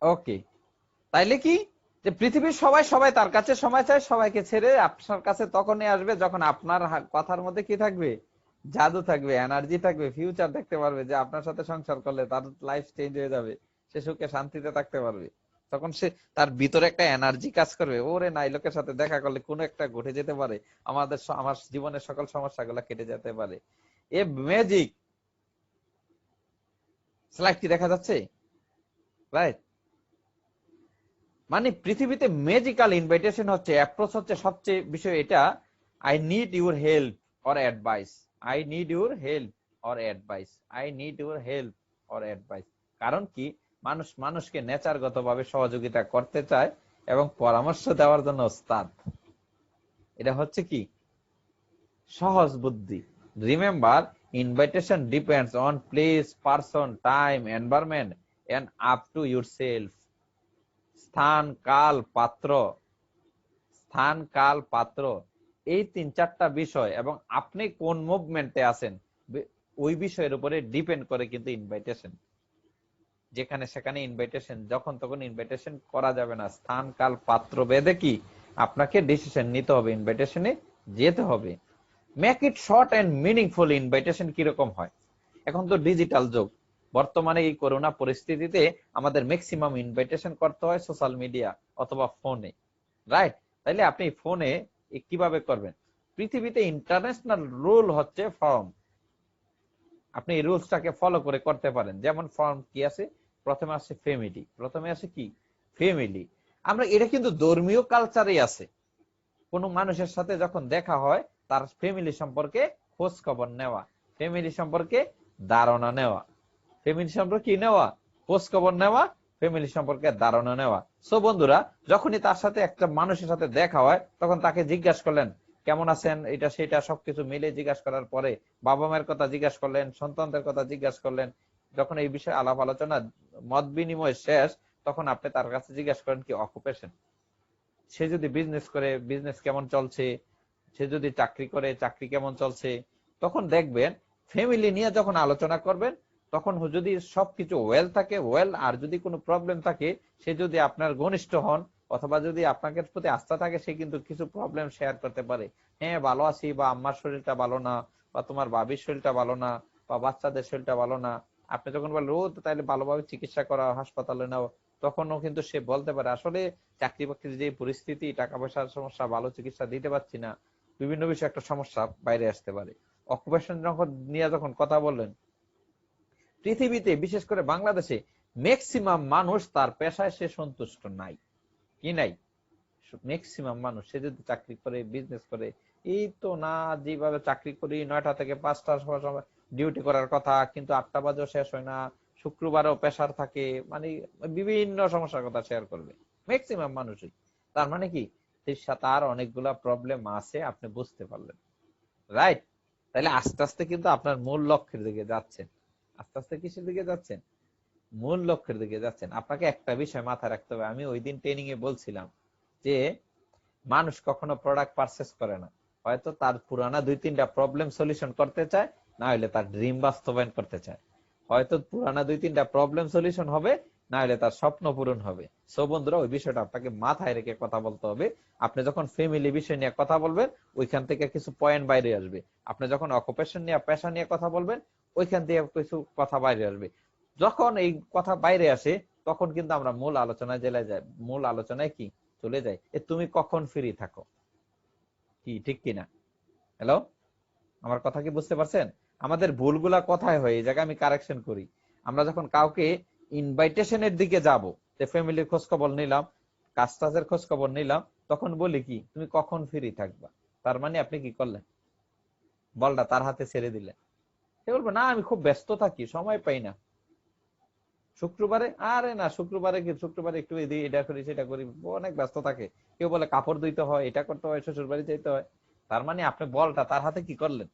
ওকে, তাইলে কি, যে পৃথিবীর সবাই সবাই তার কাছে সময় চায়, সবাইকে ছেড়ে আপনার কাছে তখনই আসবে যখন আপনার কথার মধ্যে কি থাকবে? জাদু থাকবে, এনার্জি থাকবে, ফিউচার দেখতে পারবে, যে আপনার সাথে সংসার করলে তার লাইফ চেঞ্জ হয়ে যাবে, সে সুখে শান্তিতে থাকতে পারবে। তখন সে, তার ভিতরে একটা এনার্জি কাজ করবে, ওরে না এই লোকের সাথে দেখা করলে কোনো একটা ঘটে যেতে পারে, আমার জীবনের সকল সমস্যাগুলো কেটে যেতে পারে। A magic. স্লাইড কি দেখা যাচ্ছে? রাইট। মানে পৃথিবীতে ম্যাজিক্যাল ইনভাইটেশন হচ্ছে, অ্যাপ্রোচ হচ্ছে সবচেয়ে বিষয় এটা। I need your help or advice, I need your help or advice, I need your help or advice. কারণ কি, মানুষকে নেচারগত ভাবে সহযোগিতা করতে চায় এবং পরামর্শ দেওয়ার জন্য ওস্তাদ। এটা হচ্ছে কি সহজ বুদ্ধি। Remember, invitation depends on place, person, time, environment end up to yourself. স্থান, কাল, পাত্র, স্থান, কাল, পাত্র, এই 3-4টা বিষয় এবং আপনি কোন মুভমেন্টে আছেন, ওই বিষয়ের উপরে ডিপেন্ড করে কিন্তু ইনভাইটেশন। যেখানে সেখানে ইনভাইটেশন, যখন তখন ইনভাইটেশন করা যাবে না। স্থান, কাল, পাত্র ভেদে কি আপনাকে ডিসিশন নিতে হবে, ইনভাইটেশনে যেতে হবে। Make it short and meaningful. Invitation কিরকম হয়? এখন তো ডিজিটাল যুগ, বর্তমানে এই করোনা পরিস্থিতিতে আমাদের ম্যাক্সিমাম ইনভাইটেশন করতে হয় সোশ্যাল মিডিয়া অথবা ফোনে। রাইট। তাইলে আপনি ফোনে কিভাবে করবেন? পৃথিবীতে ইন্টারন্যাশনাল রুল হচ্ছে ফর্ম। আপনি এই রুলসটাকে ফলো করে করতে পারেন। যেমন ফর্ম কি আছে, প্রথমে আসে ফ্যামিলি, প্রথমে আসে কি ফ্যামিলি। আমরা এটা কিন্তু ধর্মীয় কালচারে আছে। কোন মানুষের সাথে যখন দেখা হয় তার ফ্যামিলি সম্পর্কে খোঁজ খবর নেওয়া, ফ্যামিলি সম্পর্কে ধারণা নেওয়া, ফ্যামিলি সম্পর্কে কি নেওয়া, খোঁজ খবর নেওয়া, ফ্যামিলি সম্পর্কে ধারণা নেওয়া। সো বন্ধুরা, যখনই তার সাথে একটা মানুষের সাথে দেখা হয় তখন তাকে জিজ্ঞাসা করলেন কেমন আছেন, এটা সেটা সবকিছু মিলে জিজ্ঞাসা করার পরে বাবা মায়ের কথা জিজ্ঞাসা করলেন, সন্তানদের কথা জিজ্ঞাসা করলেন। যখন এই বিষয়ে আলাপ আলোচনা মত বিনিময় শেষ, তখন আপনি তার কাছে জিজ্ঞাসা করেন কি অকুপেশন। সে যদি বিজনেস করে বিজনেস কেমন চলছে, সে যদি চাকরি করে চাকরি কেমন চলছে। তখন দেখবেন ফ্যামিলি নিয়ে যখন আলোচনা করবেন তখন যদি সবকিছু ওয়েল থাকে ওয়েল, আর যদি কোনো প্রবলেম থাকে সে যদি আপনার ঘনিষ্ঠ হন অথবা যদি আপনাকে প্রতি আস্থা থাকে সে কিন্তু কিছু প্রবলেম শেয়ার করতে পারে। হ্যাঁ ভালো আছি, বা আম্মার শরীরটা ভালো না, বা তোমার বাবির শরীরটা ভালো না, বা বাচ্চাদের শরীরটা ভালো না। আপনি যখন বলেন ও তাইলে ভালোভাবে চিকিৎসা করা, হাসপাতালে নাও, তখনও কিন্তু সে বলতে পারে আসলে চাকরি বাকরির যে পরিস্থিতি, টাকা পয়সার সমস্যা, ভালো চিকিৎসা দিতে পারছি না, বিভিন্ন বিষয়ে একটা সমস্যা বাইরে আসতে পারে। অকুপেশন যখন নিয়ে যখন কথা বললেন, পৃথিবীতে বিশেষ করে বাংলাদেশে ম্যাক্সিমাম মানুষ তার পেশায় সে সন্তুষ্ট নাই। কি নাই? ম্যাক্সিমাম মানুষ সে যদি চাকরি করে বিজনেস করে, এই তো না যেভাবে চাকরি করি 9টা থেকে 5টার সময় ডিউটি করার কথা, কিন্তু 8টা বাজেও শেষ হয় না, শুক্রবারও পেশার থাকে, মানে বিভিন্ন সমস্যার কথা শেয়ার করবে ম্যাক্সিমাম মানুষই। তার মানে কি তার অনেকগুলা প্রবলেম আছে, আপনি বুঝতে পারলেন, রাইট? তাহলে আস্তে আস্তে কিন্তু আপনার মূল লক্ষ্যের দিকে যাচ্ছেন। আস্তে আস্তে কিসের দিকে যাচ্ছেন? মূল লক্ষ্যের দিকে যাচ্ছেন। আপনাকে একটা বিষয় মাথায় রাখতে হবে, আমি ওই দিন ট্রেনিং এ বলছিলাম যে মানুষ কখনো প্রোডাক্ট পারচেস করে না, হয়তো তার পুরানা 2-3টা প্রবলেম সলিউশন করতে চায়, না হলে তার ড্রিম বাস্তবায়ন করতে চায়। হয়তো পুরানা 2-3টা প্রবলেম সলিউশন হবে, না হলে তার স্বপ্ন পূরণ হবে। সো বন্ধুরা, ওই বিষয়টা আপনাকে মাথায় রেখে কথা বলতে হবে। আপনি যখন ফ্যামিলি বিষয় নিয়ে কথা বলবেন ওইখান থেকে কিছু পয়েন্ট বাইরে আসবে। আপনি যখন অকুপেশন নিয়ে, পেশা নিয়ে কথা বলবেন ওইখান থেকে কিছু কথা বাইরে আসবে। যখন এই কথা বাইরে আসে তখন কিন্তু আমরা মূল আলোচনায় চলে যাই। মূল আলোচনায় কি চলে যায়, তুমি কখন ফ্রি থাকো, কি ঠিক কিনা? হ্যালো, আমার কথা কি বুঝতে পারছেন? আমাদের ভুলগুলা কোথায় হয়, এই জায়গায় আমি কারেকশন করি। আমরা যখন কাউকে ইনভাইটেশনের দিকে যাব, যে ফ্যামিলির খোঁজ খবর নিলাম, কাজ টাজের খোঁজ খবর নিলাম, তখন বলি কি তুমি কখন ফ্রি থাকবা। তার মানে আপনি কি করলেন, বলটা তার হাতে ছেড়ে দিলেন। সে বলবো না আমি খুব ব্যস্ত থাকি, সময় পাই না। শুক্রবারে, আরে না শুক্রবারে কি, শুক্রবারে একটু এটা করি সেটা করি, অনেক ব্যস্ত থাকে। কেউ বলে কাপড় ধুইতে হয়, এটা করতে হয়, শ্বশুর বাড়ি যেতে হয়। তার মানে আপনি বলটা তার হাতে কি করলেন,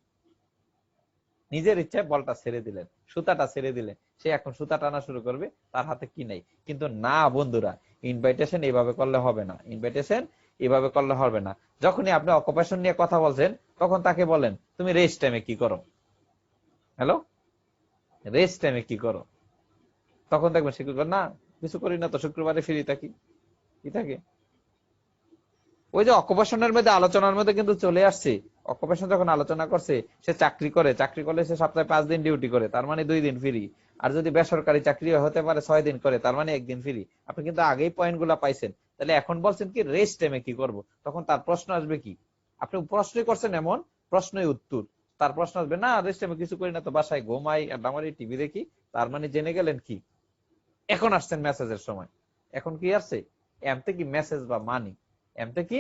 নিজের ইচ্ছায় বলটা ছেড়ে দিলেন, সুতাটা ছেড়ে দিলেন। সে এখন সুতা টানা শুরু করবে, তার হাতে কি নাই। কিন্তু না বন্ধুরা, ইনভাইটেশন এইভাবে করলে হবে না, ইনভাইটেশন এভাবে করলে হবে না। যখনই আপনি অকুপেশন নিয়ে কথা বলছেন তখন তাকে বলেন তুমি রেস্ট টাইমে কি করো। হ্যালো, রেস্ট টাইমে কি করো? তখন দেখবেন সে কি করে, না কিছু করি না তো, শুক্রবারে ফ্রি থাকি, কি থাকে। ওই যে অকুপেশনের মধ্যে আলোচনার মধ্যে কিন্তু চলে আসছে। অকুপেশন যখন আলোচনা করছে, সে চাকরি করে, চাকরি করলে সে সপ্তাহে 5 দিন ডিউটি করে, তার মানে 2 দিন ফ্রি। আর যদি বেসরকারি চাকরি হতে পারে 6 দিন করে, তার মানে 1 দিন ফ্রি। আপনি কিন্তু আগেই পয়েন্ট গুলা পাইছেন। তাহলে এখন বলছেন কি রেস্ট টাইমে কি করব, তখন তার প্রশ্ন আসবে কি, আপনি প্রশ্নই করছেন এমন, প্রশ্নই উত্তর। তার প্রশ্ন আসবে না রেস্ট টাইমে কিছু করি না তো, বাসায় ঘুমাই, আড্ডা মারি, টিভি দেখি। তার মানে জেনে গেলেন কি, এখন আসছেন মেসেজের সময়। এখন কি আসছে, এমতে কি মেসেজ বা মানি, এমতে কি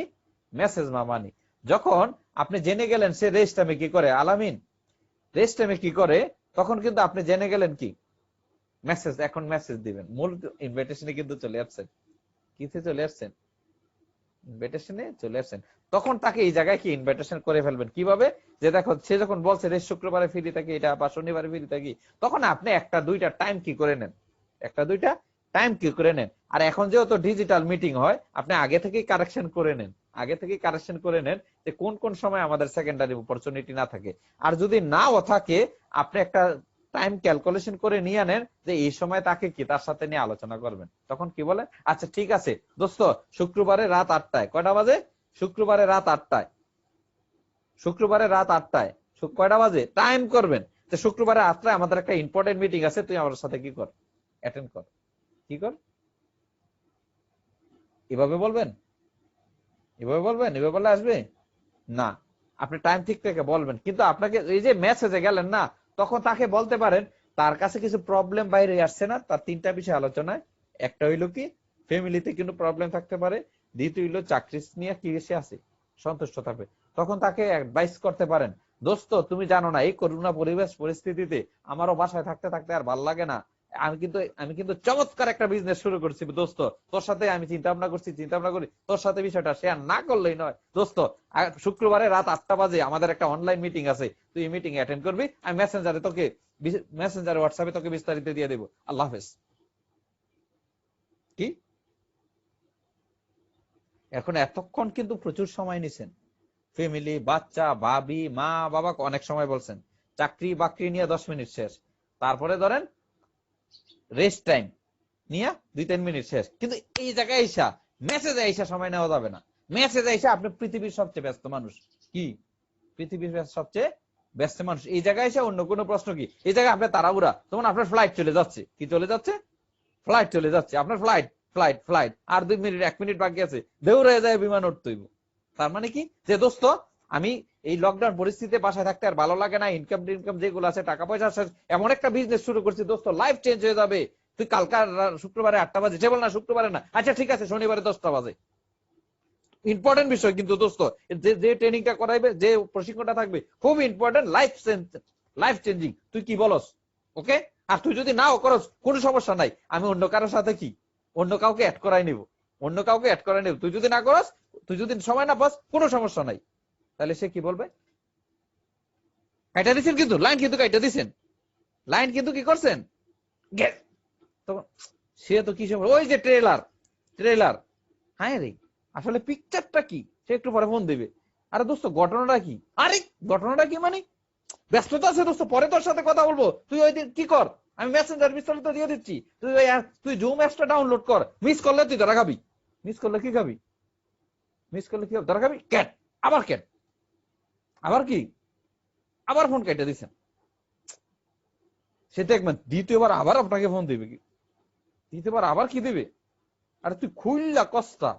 মেসেজ বা মানি। যখন আপনি জেনে গেলেন সে রেস্ট টাইমে কি করে, আলামিন রেস্ট টাইমে কি করে, তখন কিন্তু আপনি জেনে গেলেন কি মেসেজ, এখন মেসেজ দিবেন। মূল ইনভিটেশনে কিন্তু চলে আসছেন, কিসে চলে আসছেন, ইনভিটেশনে চলে আসছেন। তখন তাকে এই জায়গায় কি ইনভিটেশন করে ফেলবেন কিভাবে, যে দেখো সে যখন বলছে রে শুক্রবারে ফ্রি থাকি এটা, বা শনিবারে ফ্রি থাকি, তখন আপনি একটা দুইটা টাইম কি করে নেন, একটা দুইটা টাইম কি করে নেন। আর এখন যেহেতু ডিজিটাল মিটিং হয়, আপনি আগে থেকেই কারেকশন করে নেন, আগে থেকেই কারেকশন করে নেন যে কোন কোন সময় আমাদের সেকেন্ডারি অপরচুনিটি না থাকে। আর যদি নাও থাকে, আপনি একটা টাইম ক্যালকুলেশন করে নিয়ে নেন যে এই সময় তাকে কি তার সাথে নিয়ে আলোচনা করবেন। তখন কি বলে, আচ্ছা ঠিক আছে দোস্ত, শুক্রবারে রাত 8টায়, কয়টা বাজে, শুক্রবারে রাত 8টায়, শুক্রবারে রাত 8টায়, কয়টা বাজে টাইম করবেন যে শুক্রবারে 8টায় আমাদের একটা ইম্পর্টেন্ট মিটিং আছে, তুই আমার সাথে কি কর, অ্যাটেন্ড কর, কি কর, এভাবে বলবেন। এভাবে বলবেন, এভাবে বললে আসবে না। আপনি টাইম ঠিক থেকে বলবেন, কিন্তু আপনাকে এই যে মেসেজে গেলেন না, তখন তাকে বলতে পারেন তার কাছে কিছু প্রবলেম বাইরে আসছে না, তার 3টা বিষয় আলোচনায়। একটা হইলো কি, ফ্যামিলিতে কিন্তু প্রবলেম থাকতে পারে। দ্বিতীয় হইলো চাকরি নিয়ে কি এসে আছে, সন্তুষ্ট থাকবে। তখন তাকে অ্যাডভাইস করতে পারেন, দোস্ত তুমি জানো না, এই করোনা পরিবেশ পরিস্থিতিতে আমারও বাসায় থাকতে থাকতে আর ভাল লাগে না। আমি কিন্তু চমৎকার একটা বিজনেস শুরু করছি দোস্ত, তোর সাথে আমি চিন্তা ভাবনা করছি, চিন্তা ভাবনা করি তোর সাথে বিষয়টা শেয়ার না করলেই নয় দোস্ত। শুক্রবারে রাত 8টা বাজে আমাদের একটা অনলাইন মিটিং আছে, তুই এই মিটিং অ্যাটেন্ড করবি, আমি মেসেঞ্জারে হোয়াটসঅ্যাপে তোকে বিস্তারিত দিয়ে দেবো। আল্লাহ হাফেজ। কি এখন এতক্ষণ কিন্তু প্রচুর সময় নিছেন, ফ্যামিলি, বাচ্চা, ভাবি, মা, বাবা অনেক সময় বলছেন, চাকরি বাকরি নিয়ে 10 মিনিট শেষ, তারপরে ধরেন রেস্ট টাইম নিয়ে 2-3 মিনিট শেষ। কিন্তু এই জায়গায় আইসা মেসেজ আইসা সময় নেওয়া যাবে না। মেসেজ আইসা আপনি পৃথিবীর সবচেয়ে ব্যস্ত মানুষ, কি পৃথিবীর সবচেয়ে ব্যস্ত মানুষ, এই জায়গায় এসে অন্য কোনো প্রশ্ন কি, এই জায়গায় আপনার তাড়াহুড়া, তখন আপনার ফ্লাইট চলে যাচ্ছে, কি চলে যাচ্ছে, ফ্লাইট চলে যাচ্ছে, আপনার ফ্লাইট ফ্লাইট ফ্লাইট আর 2 মিনিট 1 মিনিট বাকি আছে, দেউড়ে যায় বিমান উঠতে হইব। তার মানে কি যে দোস্ত, আমি এই লকডাউন পরিস্থিতিতে বাসায় থাকতে আর ভালো লাগে না, ইনকাম যেগুলো আছে টাকা পয়সা আছে, এমন একটা বিজনেস শুরু করছি দোস্ত, লাইফ চেঞ্জ হয়ে যাবে। তুই কালকা শুক্রবারে 8টা বাজে, সে বল না শুক্রবারে না, আচ্ছা ঠিক আছে শনিবারে 10টা বাজে। ইম্পর্টেন্ট বিষয় কিন্তু দোস্ত, যে ট্রেনিংটা করাইবে, যে প্রশিক্ষণটা থাকবে খুব ইম্পর্টেন্ট, লাইফ চেঞ্জিং। তুই কি বলস? ওকে। আর তুই যদি নাও করস কোনো সমস্যা নাই, আমি অন্য কারোর সাথে কি অন্য কাউকে অ্যাড করাই নিব, অন্য কাউকে অ্যাড করাই নিব। তুই যদি না করস, তুই যদি সময় না পাস, কোনো সমস্যা নাই। তাহলে সে কি বলবে? কাইটা দিচ্ছেন কিন্তু, লাইন কিন্তু কাইটা দিচ্ছেন, লাইন কিন্তু কি করছেন, তখন সে তো কি ওই যে ট্রেলার, হ্যাঁ রে আসলে পিকচারটা কি, সে একটু পরে ফোন দিবে। আরে দোস্ত ঘটনাটা কি, আরে ঘটনাটা কি মানে, ব্যস্ততা আছে দোস্ত, পরে তোর সাথে কথা বলবো, তুই ওই দিন কি কর, আমি মেসেঞ্জার বিস্তারিত দিয়ে দিচ্ছি, তুই জুম অ্যাপসটা ডাউনলোড কর, মিস করলে তুই ধরা খাবি, মিস করলে কি খাবি, মিস করলে কি ধরা খাবি, ক্যাট, আবার ক্যাট, আবার কি, আবার ফোন কেটে দিচ্ছেন। সে দেখবেন দ্বিতীয়বার আবার আপনাকে ফোন দিবে, কি দ্বিতীয়বার আবার কি দিবে, আরে তুই খুললা কস্তা,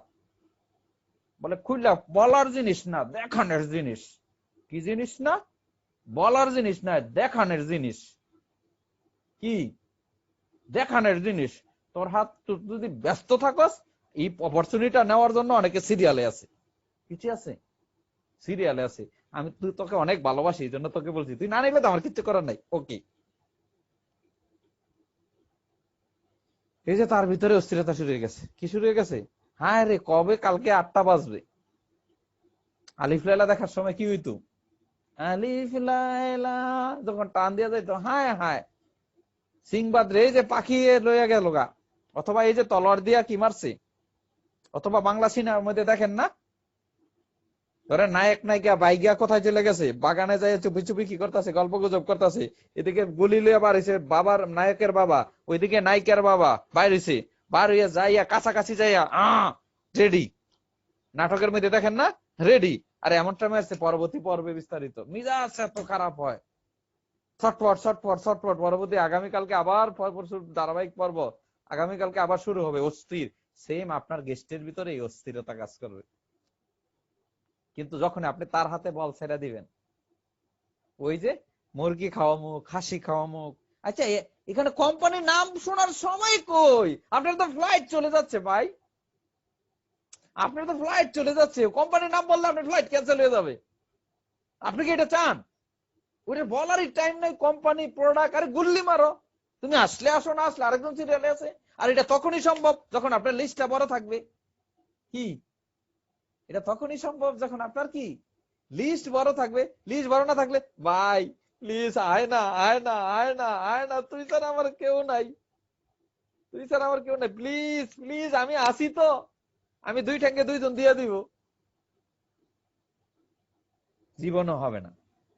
বলে খুললা বলার জিনিস না দেখানোর জিনিস, কি জিনিস না, বলার জিনিস না দেখানোর জিনিস, কি দেখানোর জিনিস। তোর হাত যদি ব্যস্ত থাকস, এই অপরচুনিটিটা নেওয়ার জন্য অনেকে সিরিয়ালে আছে, কিছু আছে সিরিয়ালে আছে। আমি তুই তোকে অনেক ভালোবাসি, এই জন্য তোকে বলছি, তুই না নিলে তো আমার কিছু করার নাই। ওকে, এই যে তার ভিতরে অস্থিরতা শুরু হয়ে গেছে, কি শুরু হয়ে গেছে, হ্যাঁ রে কবে কালকে 8টা বাজবে, আলিফ লায়লা দেখার সময় কি হইতো, আলিফ লায়লা যখন টান দিয়া যাইতো, হায় হায় সিংবাদ রে যে পাখি লইয়া গেল গা, অথবা এই যে তলোয়ার দিয়া কি মারছে, অথবা বাংলা সিনেমার মধ্যে দেখেন না, ধরেন নায়ক নায়িকা বাইগিয়া কোথায় চলে গেছে, বাগানে যাই চুপি চুপি কি করতেছে, গল্প গুজব করতেছে, এদিকে গুলি লইয়া বাড়িছে বাবার, নায়কের বাবা, ওইদিকে নায়িকার বাবা বাইরেছে, বার হইয়া যাইয়া কাছাকাছি যাইয়া রেডি, নাটকের মধ্যে দেখেন না, রেডি। আর এমনটা আছে পরবর্তী পর্বে বিস্তারিত, মিজাজ এত খারাপ হয়, ছটফট ছটফট ছটফট, পরবর্তী আগামীকালকে আবার ধারাবাহিক পর্ব, আগামীকালকে আবার শুরু হবে, অস্থির। সেম আপনার গেস্টের ভিতরে এই অস্থিরতা কাজ করবে, কিন্তু যখন আপনি তার হাতে বল ছেড়ে দিবেন, ওই যে মুরগি খাওয়া মুখ, খাসি খাওয়া মুখ, আচ্ছা এখানে কোম্পানির নাম শোনার সময় কই, আপনার তো ফ্লাইট চলে যাচ্ছে ভাই, আপনার তো ফ্লাইট চলে যাচ্ছে, কোম্পানির নাম বললে আপনার ফ্লাইট ক্যান্সেল হয়ে যাবে। আপনি কি এটা চান? ওটা বলারই টাইম নাই, কোম্পানি প্রোডাক্ট, আরে গুল্লি মারো, তুমি আসলে আসো, না আসলে আরেকজন সিরিয়ালে আছে। আর এটা তখনই সম্ভব যখন আপনার লিস্টটা বড় থাকবে, কি এটা তখনই সম্ভব যখন আপনার কি লিস্ট বড় থাকবে। লিস্ট বড় না থাকলে ভাই প্লিজ আয় না, আয় না, আয় না, আয় না, তুই স্যার আমার কেউ নাই, তুই স্যার আমার কেউ নাই, প্লিজ প্লিজ আমি আসি তো, আমি 2 ঠ্যাঙ্গে 2 জন দিয়ে দিব, জীবনও হবে না।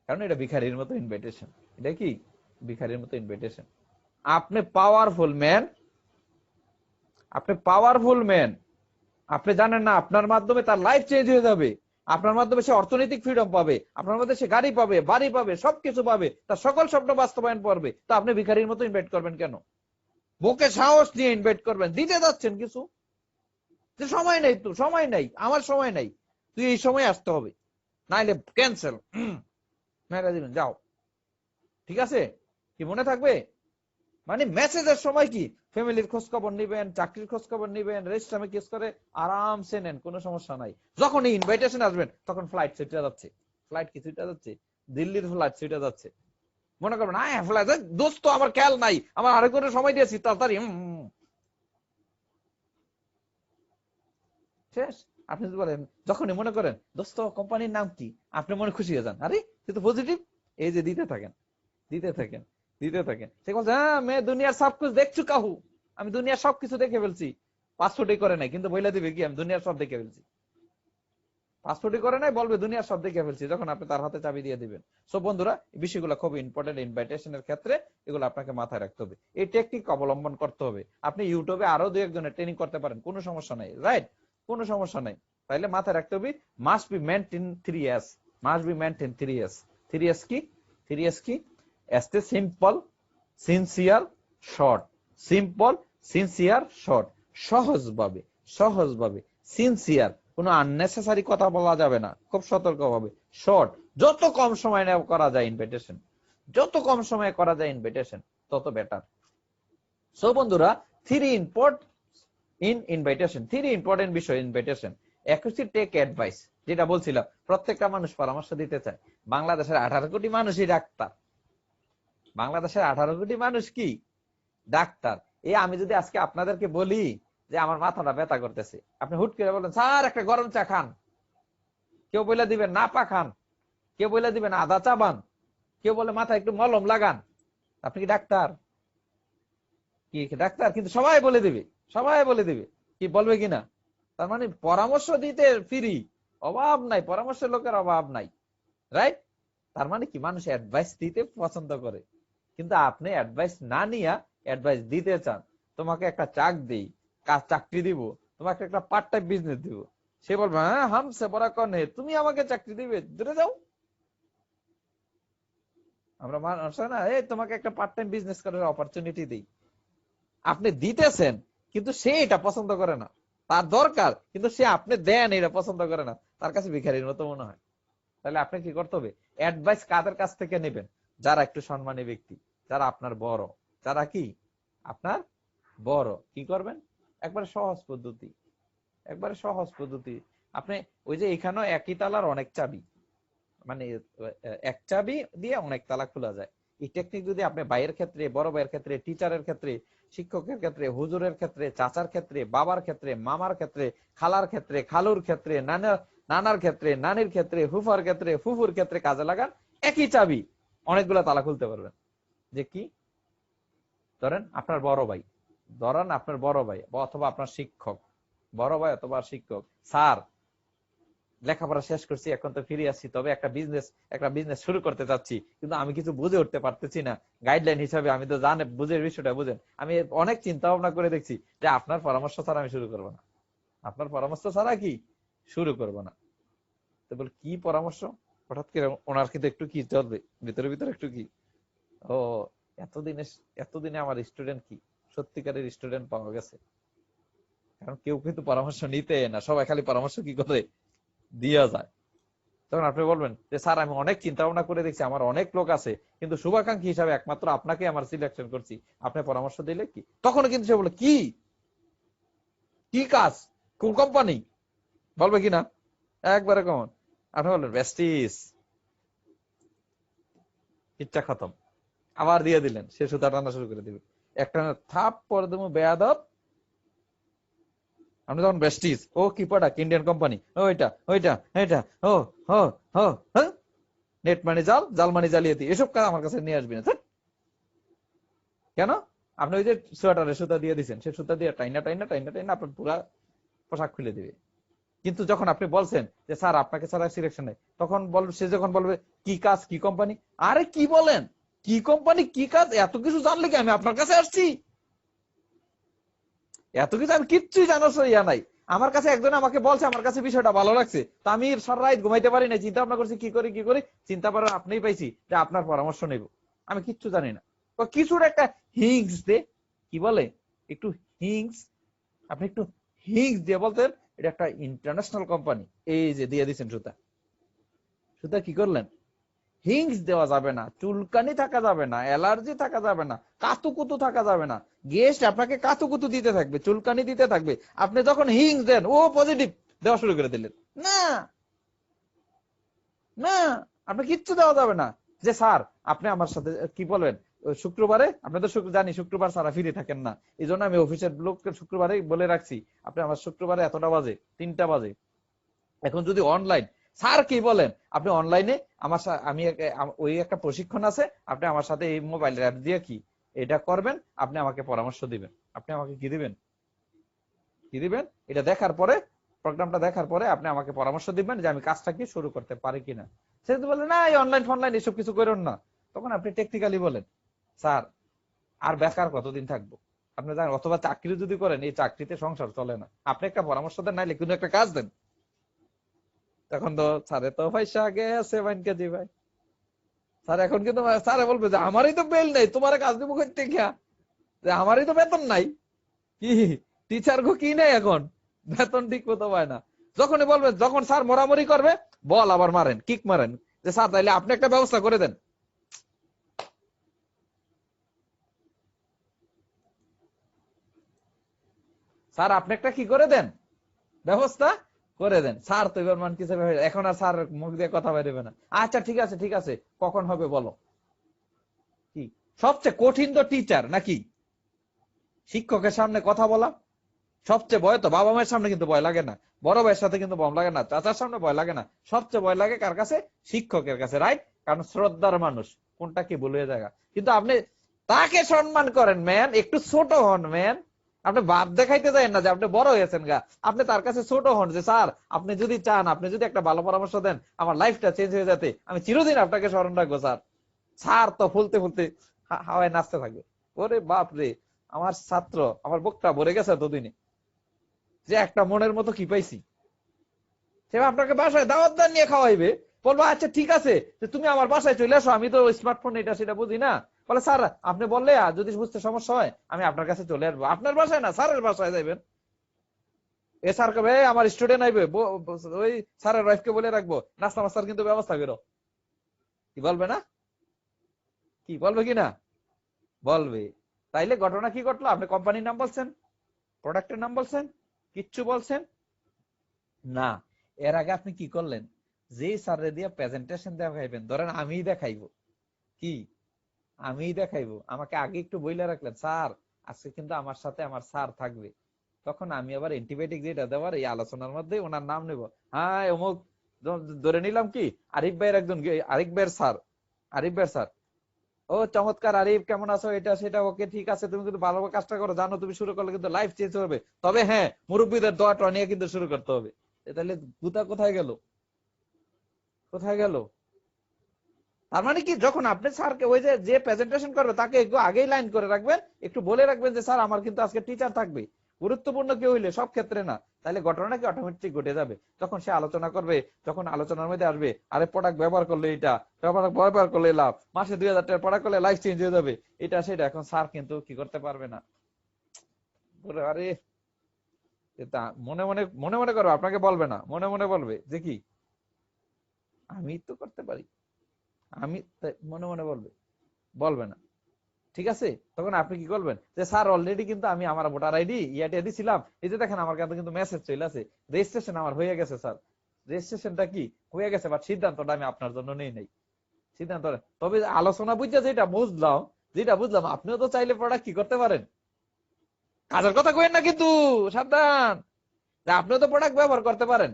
কারণ এটা ভিখারির মতো ইনভাইটেশন, এটা কি ভিখারির মতো ইনভাইটেশন। আপনি পাওয়ারফুল ম্যান, আপনি পাওয়ারফুল ম্যান, আপনি জানেন না আপনার মাধ্যমে তার লাইফ চেঞ্জ হয়ে যাবে, আপনার মাধ্যমে সে অর্থনৈতিক ফ্রিডম পাবে, আপনার মধ্যে সে গাড়ি পাবে, বাড়ি পাবে, সবকিছু পাবে, তার সকল স্বপ্ন বাস্তবায়ন করবে। তা আপনি ভিখারির মতো ইনভাইট করবেন কেন? বুকে সাহস নিয়ে ইনভাইট করবেন, দিতে যাচ্ছেন কিছু, যে সময় নেই, তো সময় নেই, আমার সময় নেই, তুই এই সময় আসতে হবে, নাইলে ক্যান্সেল, মেরে দিবেন, যাও। ঠিক আছে, কি মনে থাকবে? মানে মেসেজের সময় কি ফ্যামিলির খোঁজ খবর নিবেন, চাকরির খোঁজ খবর নিবেন, রেজিস্ট্রামে কেস করে আরামসে নেন, কোনো সমস্যা নাই। যখন ইনভাইটেশন আসবেন তখন ফ্লাইট ছুটে যাচ্ছে, ফ্লাইট কি ছুটে যাচ্ছে, দিল্লির ফ্লাইট ছুটে যাচ্ছে। মনে করবেন ফ্লাইট দোস্ত আমার খেয়াল নাই, আমার আরেকজনের সময় দিয়েছি, তাড়াতাড়ি শেষ। আপনি যদি বলেন, যখনই মনে করেন দোস্ত কোম্পানির নাম কি, আপনি মনে খুশি হয়ে যান, আরে কিন্তু পজিটিভ, এই যে দিতে থাকেন, দিতে থাকেন, দিতে থাকেন। সে বলছে হ্যাঁ মে দুনিয়ার সব কিছু দেখ চুকা হু, আমি দুনিয়ার সবকিছু দেখে ফেলছি। পাসপোর্টই করে নাই, কিন্তু বইলা দিবে কি আমি দুনিয়ার সব দেখে ফেলছি। পাসপোর্টই করে নাই, বলবে দুনিয়ার সব দেখে ফেলছি, যখন আপনি তার হাতে চাবি দিয়ে দিবেন। সো বন্ধুরা, এই বিষয়গুলো খুব ইম্পর্টেন্ট ইনভাইটেশনের ক্ষেত্রে, এগুলো আপনাকে মাথায় রাখতে হবে, এই টেকনিক অবলম্বন করতে হবে। আপনি ইউটিউবে আরো 2-1 জনের ট্রেনিং করতে পারেন, কোনো সমস্যা নাই, রাইট, কোনো সমস্যা নাই। তাইলে মাথায় রাখতে হবে must be meant in 3S, must be meant in 3S। 3S কি? 3S কি? এস্টে simple, sincere, short. Simple, sincere, short. সহজভাবে, সহজভাবে, সিনসিয়ার, কোনো আননেসেসারি কথা বলা যাবে না, খুব সতর্কভাবে। শর্ট, যত কম সময় করা যায় ইনভিটেশন, যত কম সময়ে করা যায় ইনভিটেশন, তত বেটার। সো বন্ধুরা, 3 ইম্পর্টেন্ট বিষয় ইনভিটেশন। এক হচ্ছে টেক অ্যাডভাইস, যেটা বলছিলাম, প্রত্যেকটা মানুষ পরামর্শ দিতে চায়। বাংলাদেশের 18 কোটি মানুষই ডাক্তার, বাংলাদেশের 18 কোটি মানুষ কি ডাক্তার। এই আমি যদি আজকে আপনাদেরকে বলি যে আমার মাথাটা ব্যথা করতেছে, আপনি হুট করে বলেন স্যার একটা গরম চা খান, কেউ বলে দিবেন না পা খান, কেউ বলে দিবেন আদা চাবান, কেউ বলে মাথায় একটু মলম লাগান, আপনি কি ডাক্তার? কি ডাক্তার? কিন্তু সবাই বলে দিবে, সবাই বলে দিবে, কি বলবে কিনা? তার মানে পরামর্শ দিতে ফ্রি, অভাব নাই, পরামর্শের লোকের অভাব নাই, রাইট? তার মানে কি মানুষ অ্যাডভাইস দিতে পছন্দ করে, কিন্তু আপনি অ্যাডভাইস না নিয়ে অ্যাডভাইস দিতে চান। তোমাকে একটা চাকরি দিব, তোমাকে একটা পার্ট টাইম বিজনেস দিব, সে বলবে হ্যাঁ হামসে বড় কোন হে, তুমি আমাকে চাকরি দিবে, দূরে যাও। আমরা মানুষ না, এই তোমাকে একটা পার্ট টাইম বিজনেস করার অপরচুনিটি দিই, আপনি দিতেছেন কিন্তু সে এটা পছন্দ করে না, তার দরকার কিন্তু সে আপনি দেন এটা পছন্দ করে না, তার কাছে ভিখারির মতো মনে হয়। তাহলে আপনি কি করতে হবে? অ্যাডভাইস কাদের কাছ থেকে নেবেন? যারা একটু সম্মানী ব্যক্তি, যারা আপনার বড়, যারা কি আপনার বড়। কি করবেন? একবারে সহজ পদ্ধতি, একবারে সহজ পদ্ধতি। আপনি ওই যে এখানেও একই তালার অনেক চাবি, মানে এক চাবি দিয়ে অনেক তালা খোলা যায়। এই টেকনিক যদি আপনি ভাইয়ের ক্ষেত্রে, বড় ভাইয়ের ক্ষেত্রে, টিচারের ক্ষেত্রে, শিক্ষকের ক্ষেত্রে, হুজুরের ক্ষেত্রে, চাচার ক্ষেত্রে, বাবার ক্ষেত্রে, মামার ক্ষেত্রে, খালার ক্ষেত্রে, খালুর ক্ষেত্রে, নানার ক্ষেত্রে, নানির ক্ষেত্রে, ফুফার ক্ষেত্রে, ফুফুর ক্ষেত্রে কাজে লাগান, একই চাবি অনেকগুলো তালা খুলতে পারবেন। যে কি? ধরেন আপনার বড় ভাই, ধরেন আপনার বড় ভাই অথবা আপনার শিক্ষক, বড় ভাই অথবা শিক্ষক, স্যার লেখাপড়া শেষ করছি, এখন তো ফিরে আসছি, তবে একটা বিজনেস শুরু করতে চাচ্ছি, কিন্তু আমি কিছু বুঝে উঠতে পারতেছি না। গাইডলাইন হিসাবে আমি তো জানেন, বুঝের বিষয়টা বুঝেন, আমি অনেক চিন্তা ভাবনা করে দেখছি যে আপনার পরামর্শ ছাড়া আমি শুরু করবো না, আপনার পরামর্শ ছাড়া কি শুরু করবো না। তো বল কি পরামর্শ? হঠাৎ করে ওনার কিন্তু একটু কি চলবে ভিতরে ভিতরে একটু কি, ও এতদিনে আমার স্টুডেন্ট কি সত্যিকারের স্টুডেন্ট পাওয়া গেছে। কারণ কেউ কিন্তু পরামর্শ নিতে না, সবাই খালি পরামর্শ কি করে দিয়া যায়। তখন আপনি বলবেন যে স্যার আমি অনেক চিন্তা ভাবনা করে দেখছি, আমার অনেক লোক আছে, কিন্তু শুভাকাঙ্ক্ষী হিসাবে একমাত্র আপনাকে আমার সিলেকশন করছি, আপনি পরামর্শ দিলে কি? তখন কিন্তু সে বলে কি কি কাজ, কোন কোম্পানি, বলবে কিনা? একবারে কমন। আপনি বলবেন বেস্টিস, ইচ্ছা খতম, আবার দিয়ে দিলেন, সে সুতা টানা শুরু করে দিবে, একটা থাপ পরে দেবো বেয়াদব। আপনি তখন বেস্টিস, ও কি প্রোডাক্ট, ইন্ডিয়ান কোম্পানি, ওইটা ওইটা এটা, ও হো হো হ্যাঁ, নেট মানে জাল, জাল মানে জালিয়াতি, এসব কাজ আমার কাছে নিয়ে আসবি না। কেন? আপনি ওই যে সোয়েটারের সুতা দিয়ে দিচ্ছেন, সে সুতা দিয়ে টাইনা টাইনা টাইনা টাইনা আপনার পুরো পোশাক খুলে দিবে। কিন্তু যখন আপনি বলছেন যে স্যার আপনাকে ছাড়া সিলেকশন নেই, তখন সে যখন বলবে কি কাজ, কি কোম্পানি, আরে কি বলেন, কি কোম্পানি, কি কাজ, এত কিছু জানলে কি আমি আপনার কাছে আসছি? এত কিছু আমি কিচ্ছুই জানার ইয়া নাই। আমার কাছে একজন আমাকে বলছে, আমার কাছে বিষয়টা ভালো লাগছে, তা আমি সারা রাত ঘুমাইতে পারি না, চিন্তা ভাবনা করছি কি করি, চিন্তা করার আপনিই পাইছি যে আপনার পরামর্শ নেব, আমি কিচ্ছু জানি না। কিছুর একটা হিংস দে, কি বলে একটু হিংস, আপনি একটু হিংস দিয়ে বলতেন এটা একটা ইন্টারন্যাশনাল কোম্পানি। এই যে দিয়ে দিচ্ছেন সুতা, সুতা কি করলেন, হিংস দেওয়া যাবে না, চুলকানি থাকা যাবে না, অ্যালার্জি থাকা যাবে না, কাতুকুতু থাকা যাবে না। গেস্ট আপনাকে কাতুকুতু দিতে থাকবে, চুলকানি দিতে থাকবে, আপনি যখন হিংস দেন ও পজিটিভ দেওয়া শুরু করে দিলেন। না না, আপনি কিচ্ছু দেওয়া যাবে না। যে স্যার আপনি আমার সাথে কি বলবেন, শুক্রবারে, আপনি তো জানি শুক্রবার সারা ফিরে থাকেন না, এই জন্য আমি অফিসের লোককে শুক্রবারে বলে রাখছি আপনি আমার শুক্রবারে এতটা বাজে 3টা বাজে, এখন যদি অনলাইন, স্যার কি বলেন আপনি অনলাইনে আমার আমি ওই একটা প্রশিক্ষণ আছে, আপনি আমার সাথে এই মোবাইল অ্যাপ দিয়ে কি এটা করবেন, আপনি আমাকে পরামর্শ দিবেন, আপনি আমাকে কি দিবেন, কি দিবেন, এটা দেখার পরে, প্রোগ্রামটা দেখার পরে আপনি আমাকে পরামর্শ দিবেন যে আমি কাজটা কি শুরু করতে পারি কিনা। সে যদি বলে না এই অনলাইন ফনলাইন এসব কিছু করেন না, তখন আপনি টেকনিক্যালি বলেন স্যার আর বেকার কতদিন থাকবো, আপনি জানেন, অথবা চাকরি যদি করেন এই চাকরিতে সংসার চলে না, আপনি একটা পরামর্শ দেন, নাইলে কোনো একটা কাজ দেন। তখন তো স্যারে তো পয়সা গেছে 1 কেজি ভাই, স্যার এখন কিন্তু স্যারে বলবে যে আমারই তো বেল নেই, তোমার কাজ দিব করতে গিয়া, যে আমারই তো বেতন নাই, কি টিচার গো কি নেই এখন, বেতন ঠিক মতো পায় না। যখনই বলবে, যখন স্যার মরামরি করবে, বল আবার মারেন, কিক মারেন, যে স্যার তাইলে আপনি একটা ব্যবস্থা করে দেন, স্যার আপনি একটা কি করে দেন, ব্যবস্থা করে দেন। স্যার তো এবার মান কিছু এখন আর স্যার মুখ দিয়ে কথা বেরোবে না, আচ্ছা ঠিক আছে ঠিক আছে, কখন হবে বলো। কি সবচেয়ে কঠিন তো টিচার নাকি, শিক্ষকের সামনে কথা বলা সবচেয়ে ভয় তো, বাবা মায়ের সামনে কিন্তু ভয় লাগে না, বড় ভাইয়ের সাথে কিন্তু ভয় লাগে না, চাচার সামনে ভয় লাগে না, সবচেয়ে ভয় লাগে কার কাছে, শিক্ষকের কাছে, রাইট? কারণ শ্রদ্ধার মানুষ, কোনটা কি ভুলে জায়গা। কিন্তু আপনি তাকে সম্মান করেন ম্যান, একটু ছোট হন ম্যান, আপনি বাদ দেখাইতে যায় না যে আপনি বড় হয়েছেন গা, আপনি তার কাছে ছোট হন, যে স্যার আপনি যদি চান, আপনি যদি একটা ভালো পরামর্শ দেন আমার লাইফটা চেঞ্জ হয়ে যেতে, আমি চিরদিন আপনাকে স্মরণ রাখবো স্যার। স্যার তো ফুলতে ফুলতে হাওয়ায় নাচতে থাকবে, ওরে বাপ রে, আমার ছাত্র, আমার বুকটা ভরে গেছে এতদিনে, যে একটা মনের মতো কি পাইছি। সে আপনাকে বাসায় দাওয়াত দান নিয়ে খাওয়াইবে, বলবো আচ্ছা ঠিক আছে যে তুমি আমার বাসায় চলে আসো, আমি তো স্মার্টফোন এটা সেটা বুঝি না, বলে স্যার আপনি বললে যদি বুঝতে সমস্যা হয় আমি আপনার কাছে চলে আসবো, আপনার বাসায় না স্যারের বাসায় যাইবেন। এ স্যার কবে আমার স্টুডেন্ট আইবে, ওই স্যারের ওয়াইফকে বলে রাখবো নাস্তা মাস্তার কিন্তু ব্যবস্থা করো, কি বলবে না, কি বলবে কিনা, বলবে। তাইলে ঘটনা কি ঘটলো, আপনি কোম্পানির নাম বলছেন, প্রোডাক্টের নাম বলছেন, কিচ্ছু বলছেন না। এর আগে আপনি কি করলেন, যে স্যারে দিয়ে প্রেজেন্টেশন দেখাইবেন, ধরেন আমিই দেখাইবো, কি আমিই দেখাইবো, আমাকে আগে একটু বইলা রাখলেন স্যার আজকে কিন্তু আমার সাথে আমার স্যার থাকবে, তখন আমি আবার অ্যান্টিবায়োটিক যেটা দেওয়ার এই আলোচনার মধ্যে ওনার নাম নেব, হ্যাঁ অমুক, ধরে নিলাম কি আরিফ ভাইয়ের একজন, আরিফ ভাইয়ের স্যার, আরিফ ভাইয়ের স্যার, ও চমৎকার আরিফ কেমন আছো, এটা সেটা, ওকে ঠিক আছে, তুমি কিন্তু ভালো কাজটা করো, জানো তুমি শুরু করলে কিন্তু লাইফ চেঞ্জ হবে, তবে হ্যাঁ মুরব্বীদের দোয়াটা নিয়ে কিন্তু শুরু করতে হবে। তাহলে গুতা কোথায় গেল, কোথায় গেল? তার মানে কি, যখন আপনি স্যারকে ওই যে যে প্রেজেন্টেশন করবে তাকে একটু আগেই লাইন করে রাখবেন, একটু বলে রাখবেন যে স্যার আমার কিন্তু আজকে টিচার থাকবে, গুরুত্বপূর্ণ কেউ হইলে সব ক্ষেত্রে না, তাহলে ঘটনাটা কি অটোমেটিক ঘটে যাবে। তখন সে আলোচনা করবে, যখন আলোচনার মধ্যে আসবে আরে প্রোডাক্ট ব্যবহার করলে এটা, ব্যবহার করলে লাভ, মাসে 2000 টাকা প্রোডাক্ট করলে লাইফ চেঞ্জ হয়ে যাবে, এটা সেটা, এখন স্যার কিন্তু কি করতে পারবে না, আরে এটা মনে মনে মনে মনে করো, আপনাকে বলবে না, মনে মনে বলবে যে কি আমি তো করতে পারি, আমি মনে মনে বলবে, বলবে না। ঠিক আছে, তখন আপনি কি করবেন, যে স্যার অলরেডি কিন্তু আমি আমার ভোটার আইডি ইয়াটা দিছিলাম, এই যে দেখেন আমার কাছে কিন্তু মেসেজ চলে আসে, রেজিস্ট্রেশন আমার হয়ে গেছে স্যার, রেজিস্ট্রেশনটা কি হয়ে গেছে, বাট সিদ্ধান্তটা আমি আপনার জন্য নেই নাই, সিদ্ধান্ত, তবে আলোচনা বুঝছে যেটা বুঝলাম আপনিও তো চাইলে প্রোডাক্ট কি করতে পারেন, কাজের কথা কইেন না কিন্তু, সাবধান, যে আপনিও তো প্রোডাক্ট ব্যবহার করতে পারেন,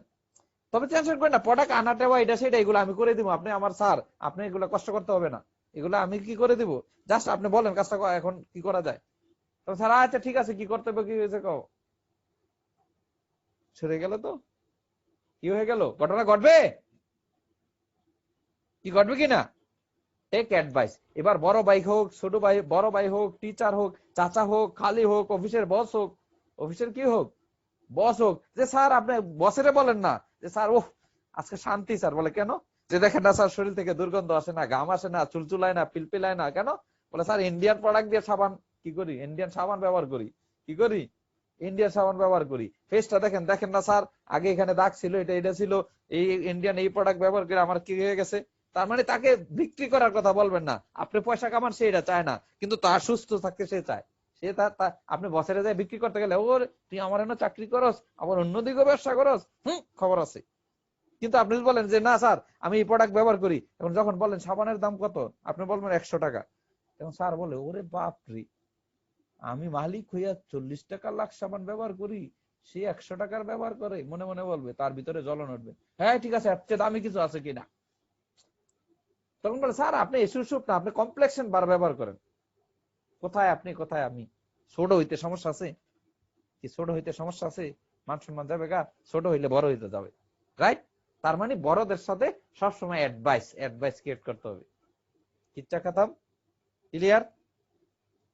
তবে টেনশন করেন না, প্রোডাক্ট আনাটা বা এটা সেটা এগুলো আমি করে দিব, আপনি আমার স্যার, আপনি এগুলো কষ্ট করতে হবে না, এগুলো আমি কি করে দিব, জাস্ট আপনি বলেন কাজটা এখন কি করা যায়, তো স্যার আচ্ছা ঠিক আছে কি করতে হবে, কি হয়েছে কও, সরে গেল তো, কি হয়ে গেল, ঘটনা ঘটবে, কি ঘটবে কিনা, টেক অ্যাডভাইস। এবার বড় ভাই হোক, ছোট ভাই, বড় ভাই হোক, টিচার হোক, চাচা হোক, খালি হোক, অফিসের বস হোক, অফিসের কি হোক, বস হোক, যে স্যার আপনি বসেরে বলেন না যে স্যার ওহ আজকে শান্তি স্যার, বলে কেন, যে দেখেন না স্যার শরীর থেকে দুর্গন্ধ আসে না, ঘাম আসে না, চুলচুলায় না, পিলপিলায় না, কেন, বলে স্যার ইন্ডিয়ান প্রোডাক্ট দিয়ে সাবান কি করি, ইন্ডিয়ান সাবান ব্যবহার করি, কি করি, ইন্ডিয়ান সাবান ব্যবহার করি, ফেসটা দেখেন, দেখেন না স্যার আগে এখানে দাগ ছিল, এটা ছিল, এই ইন্ডিয়ান এই প্রোডাক্ট ব্যবহার করে আমার কি হয়ে গেছে। তার মানে তাকে বিক্রি করার কথা বলবেন না, আপনি পয়সা কামান সে এটা চায় না, কিন্তু তার সুস্থ থাকতে সে চায়। সে আপনি বছরে যায় বিক্রি করতে গেলে ওর তুই আমার এনে চাকরি করস, আবার অন্যদিকে ব্যবসা করস, খবর আছে। কিন্তু আপনি বলেন যে না স্যার আমি এই প্রোডাক্ট ব্যবহার করি, এখন যখন বলেন সাবানের দাম কত, আপনি বলবেন 100 টাকা, এখন স্যার বলে ওরে বাপরে, আমি মালিক হইয়া 40 টাকা লাখ সাবান ব্যবহার করি, সে 100 টাকার ব্যবহার করে, মনে মনে বলবে, তার ভিতরে জ্বলন উঠবে, হ্যাঁ ঠিক আছে, এর চেয়ে দামি কিছু আছে কিনা। তখন বলে স্যার আপনি এসুসুপ না, আপনি কমপ্লেক্সন বার ব্যবহার করেন। কোথায় আপনি কোথায় আমি? ছোট হইতে সমস্যা আছে কি? ছোট হইতে সমস্যা আছে? মান সম্মান যাবে গা? ছোট হইলে বড় হইতে যাবে, রাইট? তার মানে বড়দের সাথে সবসময় অ্যাডভাইস ক্রিয়েট করতে হবে। কিচ্ছা খাতাম, ক্লিয়ার?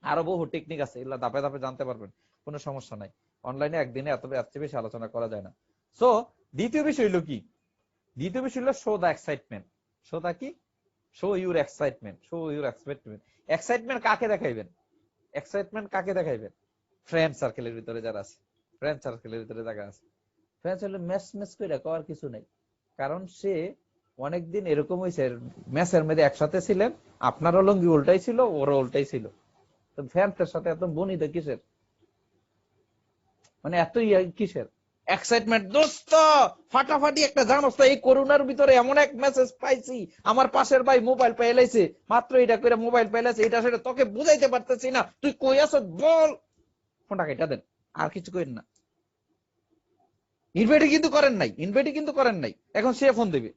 আরো বহু টেকনিক আছে, এগুলা ধাপে ধাপে জানতে পারবেন, কোনো সমস্যা নাই। অনলাইনে একদিনে এত বেশি আলোচনা করা যায় না। সো দ্বিতীয় বিষয় হলো কি? দ্বিতীয় বিষয় হলো show the excitement. Show the কি? Show your excitement. Show your excitement. Excitement কাকে দেখাইবেন? এক্সাইটমেন্ট কাকে দেখাইবেন? ফ্রেন্ড সার্কেলের ভিতরে যারা আছে, ফ্রেন্ড সার্কেলের ভিতরে যারা আছে, ফ্রেন্ড সার্কেল ম্যাচ করে করার কিছু নাই। কারণ সে অনেকদিন এরকম হয়েছে, ম্যাচের মধ্যে একসাথে ছিলেন, আপনারও লঙ্গি উল্টাই ছিল, ওরও উল্টাই ছিল, তো ফ্যান্সের সাথে এত বনিতে কিসের? মানে এত কিসের এক্সাইটমেন্ট? দোস্ত ফাটাফাটি একটা জানোস তো, এই করোনার ভিতরে এমন এক মেসেজ পাইছি, আমার পাশের ভাই মোবাইল পাইলাইছে, মাত্র এটা করে মোবাইল পাইলাইছে, এটা সেটা তোকে বুঝাইতে পারতেছি না, তুই কই আছ বল, ফোনটা কেটে দেন, আর কিছু কইেন না। ইনভাইটই কিন্তু করেন নাই, এখন সে ফোন দিবে,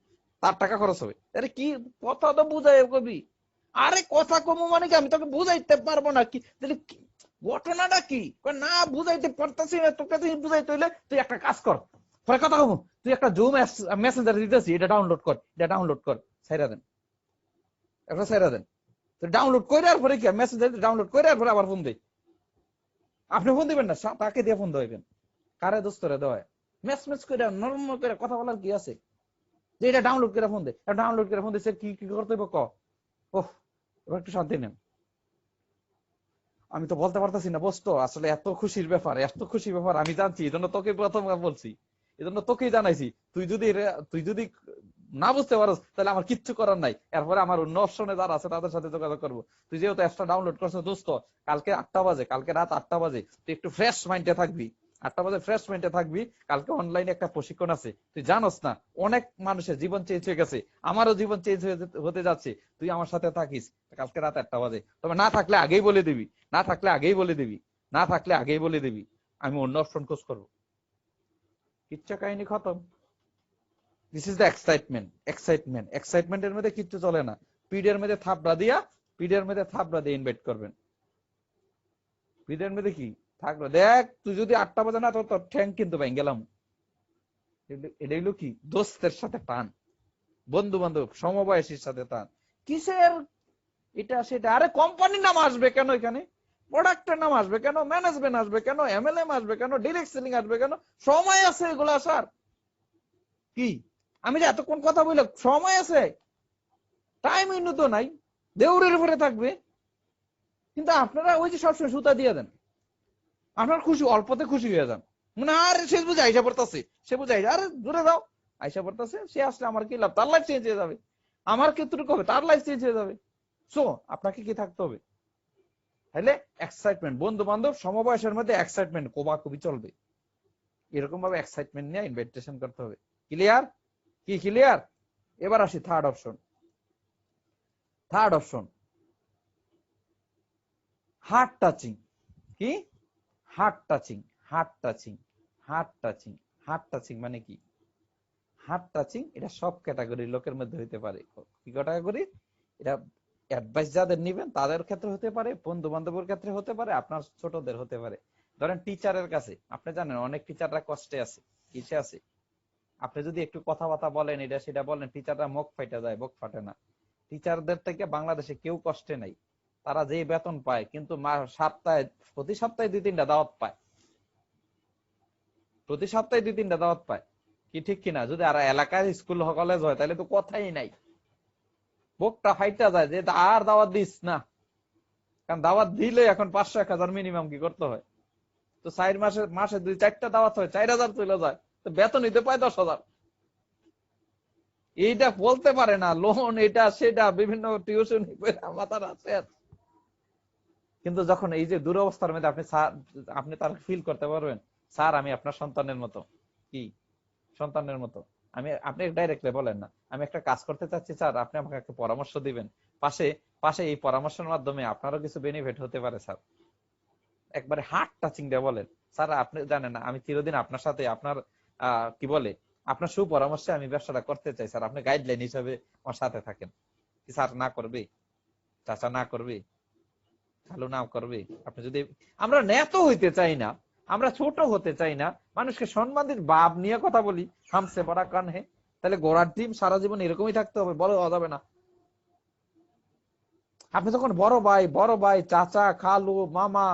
তার টাকা খরচ হবে। আরে কি কথা তো বুঝাই কবি, আরে কথা কমু মানে কি, আমি তোকে বুঝাইতে পারবো না কি, তাহলে ঘটনাটা কি? না বুঝাইতে পারতাছি না তোকে, তুই বুঝাইতে হইলে তুই একটা কাজ কর, পরে কথা কমু, তুই একটা জুম মেসেঞ্জার দিতেছি, এটা ডাউনলোড কর, ছাইরা দেন, একটা ছাইরা দেন। তো ডাউনলোড করে আর পরে কি মেসেঞ্জার ডাউনলোড করে আর পরে আবার ফোন দেই, আপনি ফোন দিবেন না, তাকে দিয়ে ফোন দেবেন, কারে দোস্তরে দেওয়া মেস করে নরমাল করে কথা বলার কি আছে, যে এটা ডাউনলোড করে ফোন দে, ডাউনলোড করে ফোন দিচ্ছে, কি কি করতে হবে ক, ওহ এবার একটু শান্তি নেন। আমি তো বলতে পারতেছি না বস্তু, আসলে এত খুশির ব্যাপার, আমি জানছি, এই জন্য তোকে প্রথম বলছি, এই জন্য তোকেই জানাইছি, তুই যদি না বুঝতে পারো তাহলে আমার কিচ্ছু করার নাই, এরপরে আমার অন্য অপশনে যারা আছে তাদের সাথে যোগাযোগ করবো। তুই যেহেতু অ্যাপটা ডাউনলোড করছো দোস্ত, কালকে 8টা বাজে, কালকে রাত 8টা বাজে তুই একটু ফ্রেশ মাইন্ডে থাকবি, 8টা বাজে ফ্রেশ মাইন্ডে থাকবি, কালকে অনলাইনে একটা প্রশিক্ষণ আছে, তুই জানোস না অনেক মানুষের জীবন চেঞ্জ হয়ে গেছে, আমারও জীবন চেঞ্জ হতে যাচ্ছে, তুই আমার সাথে থাকিস কালকে রাত 8টা বাজে। তবে না থাকলে আগেই বলে দিবি, আমি অন্য অপশন খোঁজ করবো। কিচ্ছা কাহিনী খতম। দিস ইজ দ্য এক্সাইটমেন্টের মধ্যে কিচ্ছু চলে না, পিডের মধ্যে থাপড়া দিয়ে ইনভাইট করবেন, পিডের মধ্যে কি থাকলো, দেখ তুই যদি 8টা বাজে না তোর ঠ্যাং কিন্তু ভাই গেলাম। এটা হইলো কি? দোস্তের সাথে টান, বন্ধু বান্ধব সমবয়সীর সাথে টান, কিসের এটা সেটা, আরে কোম্পানির নাম আসবে কেন এখানে, প্রোডাক্টের নাম আসবে কেন, ম্যানেজমেন্ট আসবে কেন, এমএলএম আসবে কেন, ডিরেক্ট সেলিং আসবে কেন, সময় আছে এগুলো আসার কি? আমি যে এতক্ষণ কথা বললাম, সময় আছে, টাইম উন্নত নাই, দেউরের উপরে থাকবে। কিন্তু আপনারা ওই যে সবসময় সুতা দিয়ে দেন, আপনার খুশি অল্পতে খুশি হয়ে যান, মনে আর সে বুঝে আইসা পড়তেছে, আরে দূরে যাও, আইসা পড়তেছে, সে আসলে আমার কি লাভ, তার লাইফ চেঞ্জ হয়ে যাবে, আমার ক্ষেত্রে হবে, তার লাইফ চেঞ্জ হয়ে যাবে। সো আপনাকে কি থাকতে হবে, তাহলে এক্সাইটমেন্ট, বন্ধু বান্ধব সমবয়সের মধ্যে এক্সাইটমেন্ট কোবাকুবি চলবে, এরকম ভাবে এক্সাইটমেন্ট নিয়ে ইনভাইটেশন করতে হবে। ক্লিয়ার? কি ক্লিয়ার? এবার আসি থার্ড অপশন, হার্ট টাচিং। কি? হার্ট টাচিং, হার্ট টাচিং মানে কি? হার্ট টাচিং এটা সব ক্যাটাগরির লোকের মধ্যে হইতে পারে। কি ক্যাটাগরি? এটা অ্যাডভাইস যাদের নিবেন তাদের ক্ষেত্রে হতে পারে, বন্ধু বান্ধবের ক্ষেত্রে হতে পারে, আপনার ছোটদের হতে পারে। ধরেন টিচারের কাছে, আপনি জানেন অনেক টিচাররা কষ্টে আছে, কিসে আছে, আপনি যদি একটু কথাবার্তা বলেন, এটা সেটা বলেন, টিচাররা মুখ ফাইটা যায়, মুখ ফাটে না। টিচারদের থেকে বাংলাদেশে কেউ কষ্টে নাই, তারা যে বেতন পায়, কিন্তু প্রতি সপ্তাহে 2-3টা দাওয়াত পায়, কি ঠিক কিনা? যদি আর এলাকার স্কুল কলেজ হয় তাহলে তো কথাই নাই, বুকটা ফাইটা যায় যে আর দাওয়াত দিস না, কারণ দাওয়াত দিলে এখন 500-1000 মিনিমাম কি করতে হয়, তো 4 মাসে 2-4টা দাওয়াত হয়, 4000 চলে যায়, তো বেতন নিতে পায় 10,000। এইটা বলতে পারে না, লোন এটা সেটা বিভিন্ন টিউশন মাথার আছে। কিন্তু যখন এই যে দুরবস্থার মধ্যে আপনি তার ফিল করতে পারবেন, স্যার আমি আপনার সন্তানের মতো। কি সন্তানের মতো? আপনি ডাইরেক্টলি বলেন না, আমি একটা কাজ করতে চাচ্ছি স্যার, আপনি আমাকে একটা পরামর্শ দিবেন, পাশে পাশে এই পরামর্শের মাধ্যমে আপনারও কিছু বেনিফিট হতে পারে স্যার। একবারে হার্ট টাচিং দিয়ে বলেন, স্যার আপনি জানেন না আমি চিরদিন আপনার সাথে আপনার কি বলে আপনার সুপরামর্শে আমি ব্যবসাটা করতে চাই স্যার, আপনি গাইডলাইন হিসাবে আমার সাথে থাকেন। কি স্যার না করবে? চাচা না করবে? চালু না করবে? আপনি যদি, আমরা ন্যাতো হইতে চাই না, আমরা ছোট হতে চাই না, মানুষকে সম্মান দিতে ভাব নিয়ে কথা বলি, হামসে বড়া কান হে, তাহলে ঘোড়ার ডিম সারা জীবন এরকমই থাকতে হবে? বড় হওয়া যাবে না। আপনি যখন বড় ভাই চাচা খালু মামা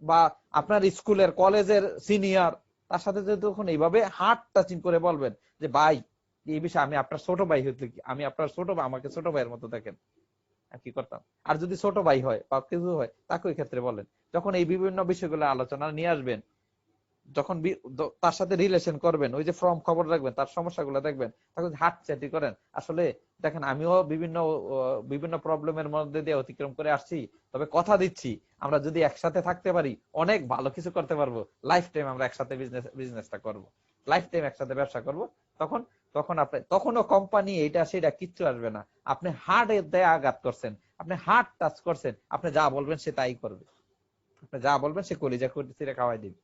বা আপনার স্কুলের কলেজের সিনিয়র, তার সাথে যদি তখন এইভাবে হার্ট টাচিং করে বলবেন যে ভাই এই বিষয়ে আমি আপনার ছোট ভাই হইতে, আমি আপনার ছোট ভাই, আমাকে ছোট ভাইয়ের মতো দেখেন, কি করতাম। আর যদি ছোট ভাই হয় বা কিছু হয়, তাকে ওই ক্ষেত্রে বলেন। যখন এই বিভিন্ন বিষয়গুলো আলোচনা নিয়ে আসবেন, যখন তার সাথে রিলেশন করবেন, ওই যে ফর্ম খবর রাখবেন, তার সমস্যাগুলো দেখবেন, তখন হাট চ্যাটি করেন। আসলে দেখেন আমিও বিভিন্ন প্রবলেমের মধ্যে দিয়ে অতিক্রম করে আসছি, তবে কথা দিচ্ছি আমরা যদি একসাথে থাকতে পারি অনেক ভালো কিছু করতে পারবো। লাইফ টাইম আমরা একসাথে বিজনেসটা করব, লাইফ টাইম একসাথে ব্যবসা করব। তখন তখন আপনি তখনও কোম্পানি এটা সেটা কিচ্ছু আসবে না। আপনি হার্টে দেয়া আঘাত করছেন, আপনি হার্ট টাচ করছেন, আপনি যা বলবেন সে তাই করবে, আপনি যা বলবেন সে কলিজা করে খাওয়াই দিবে।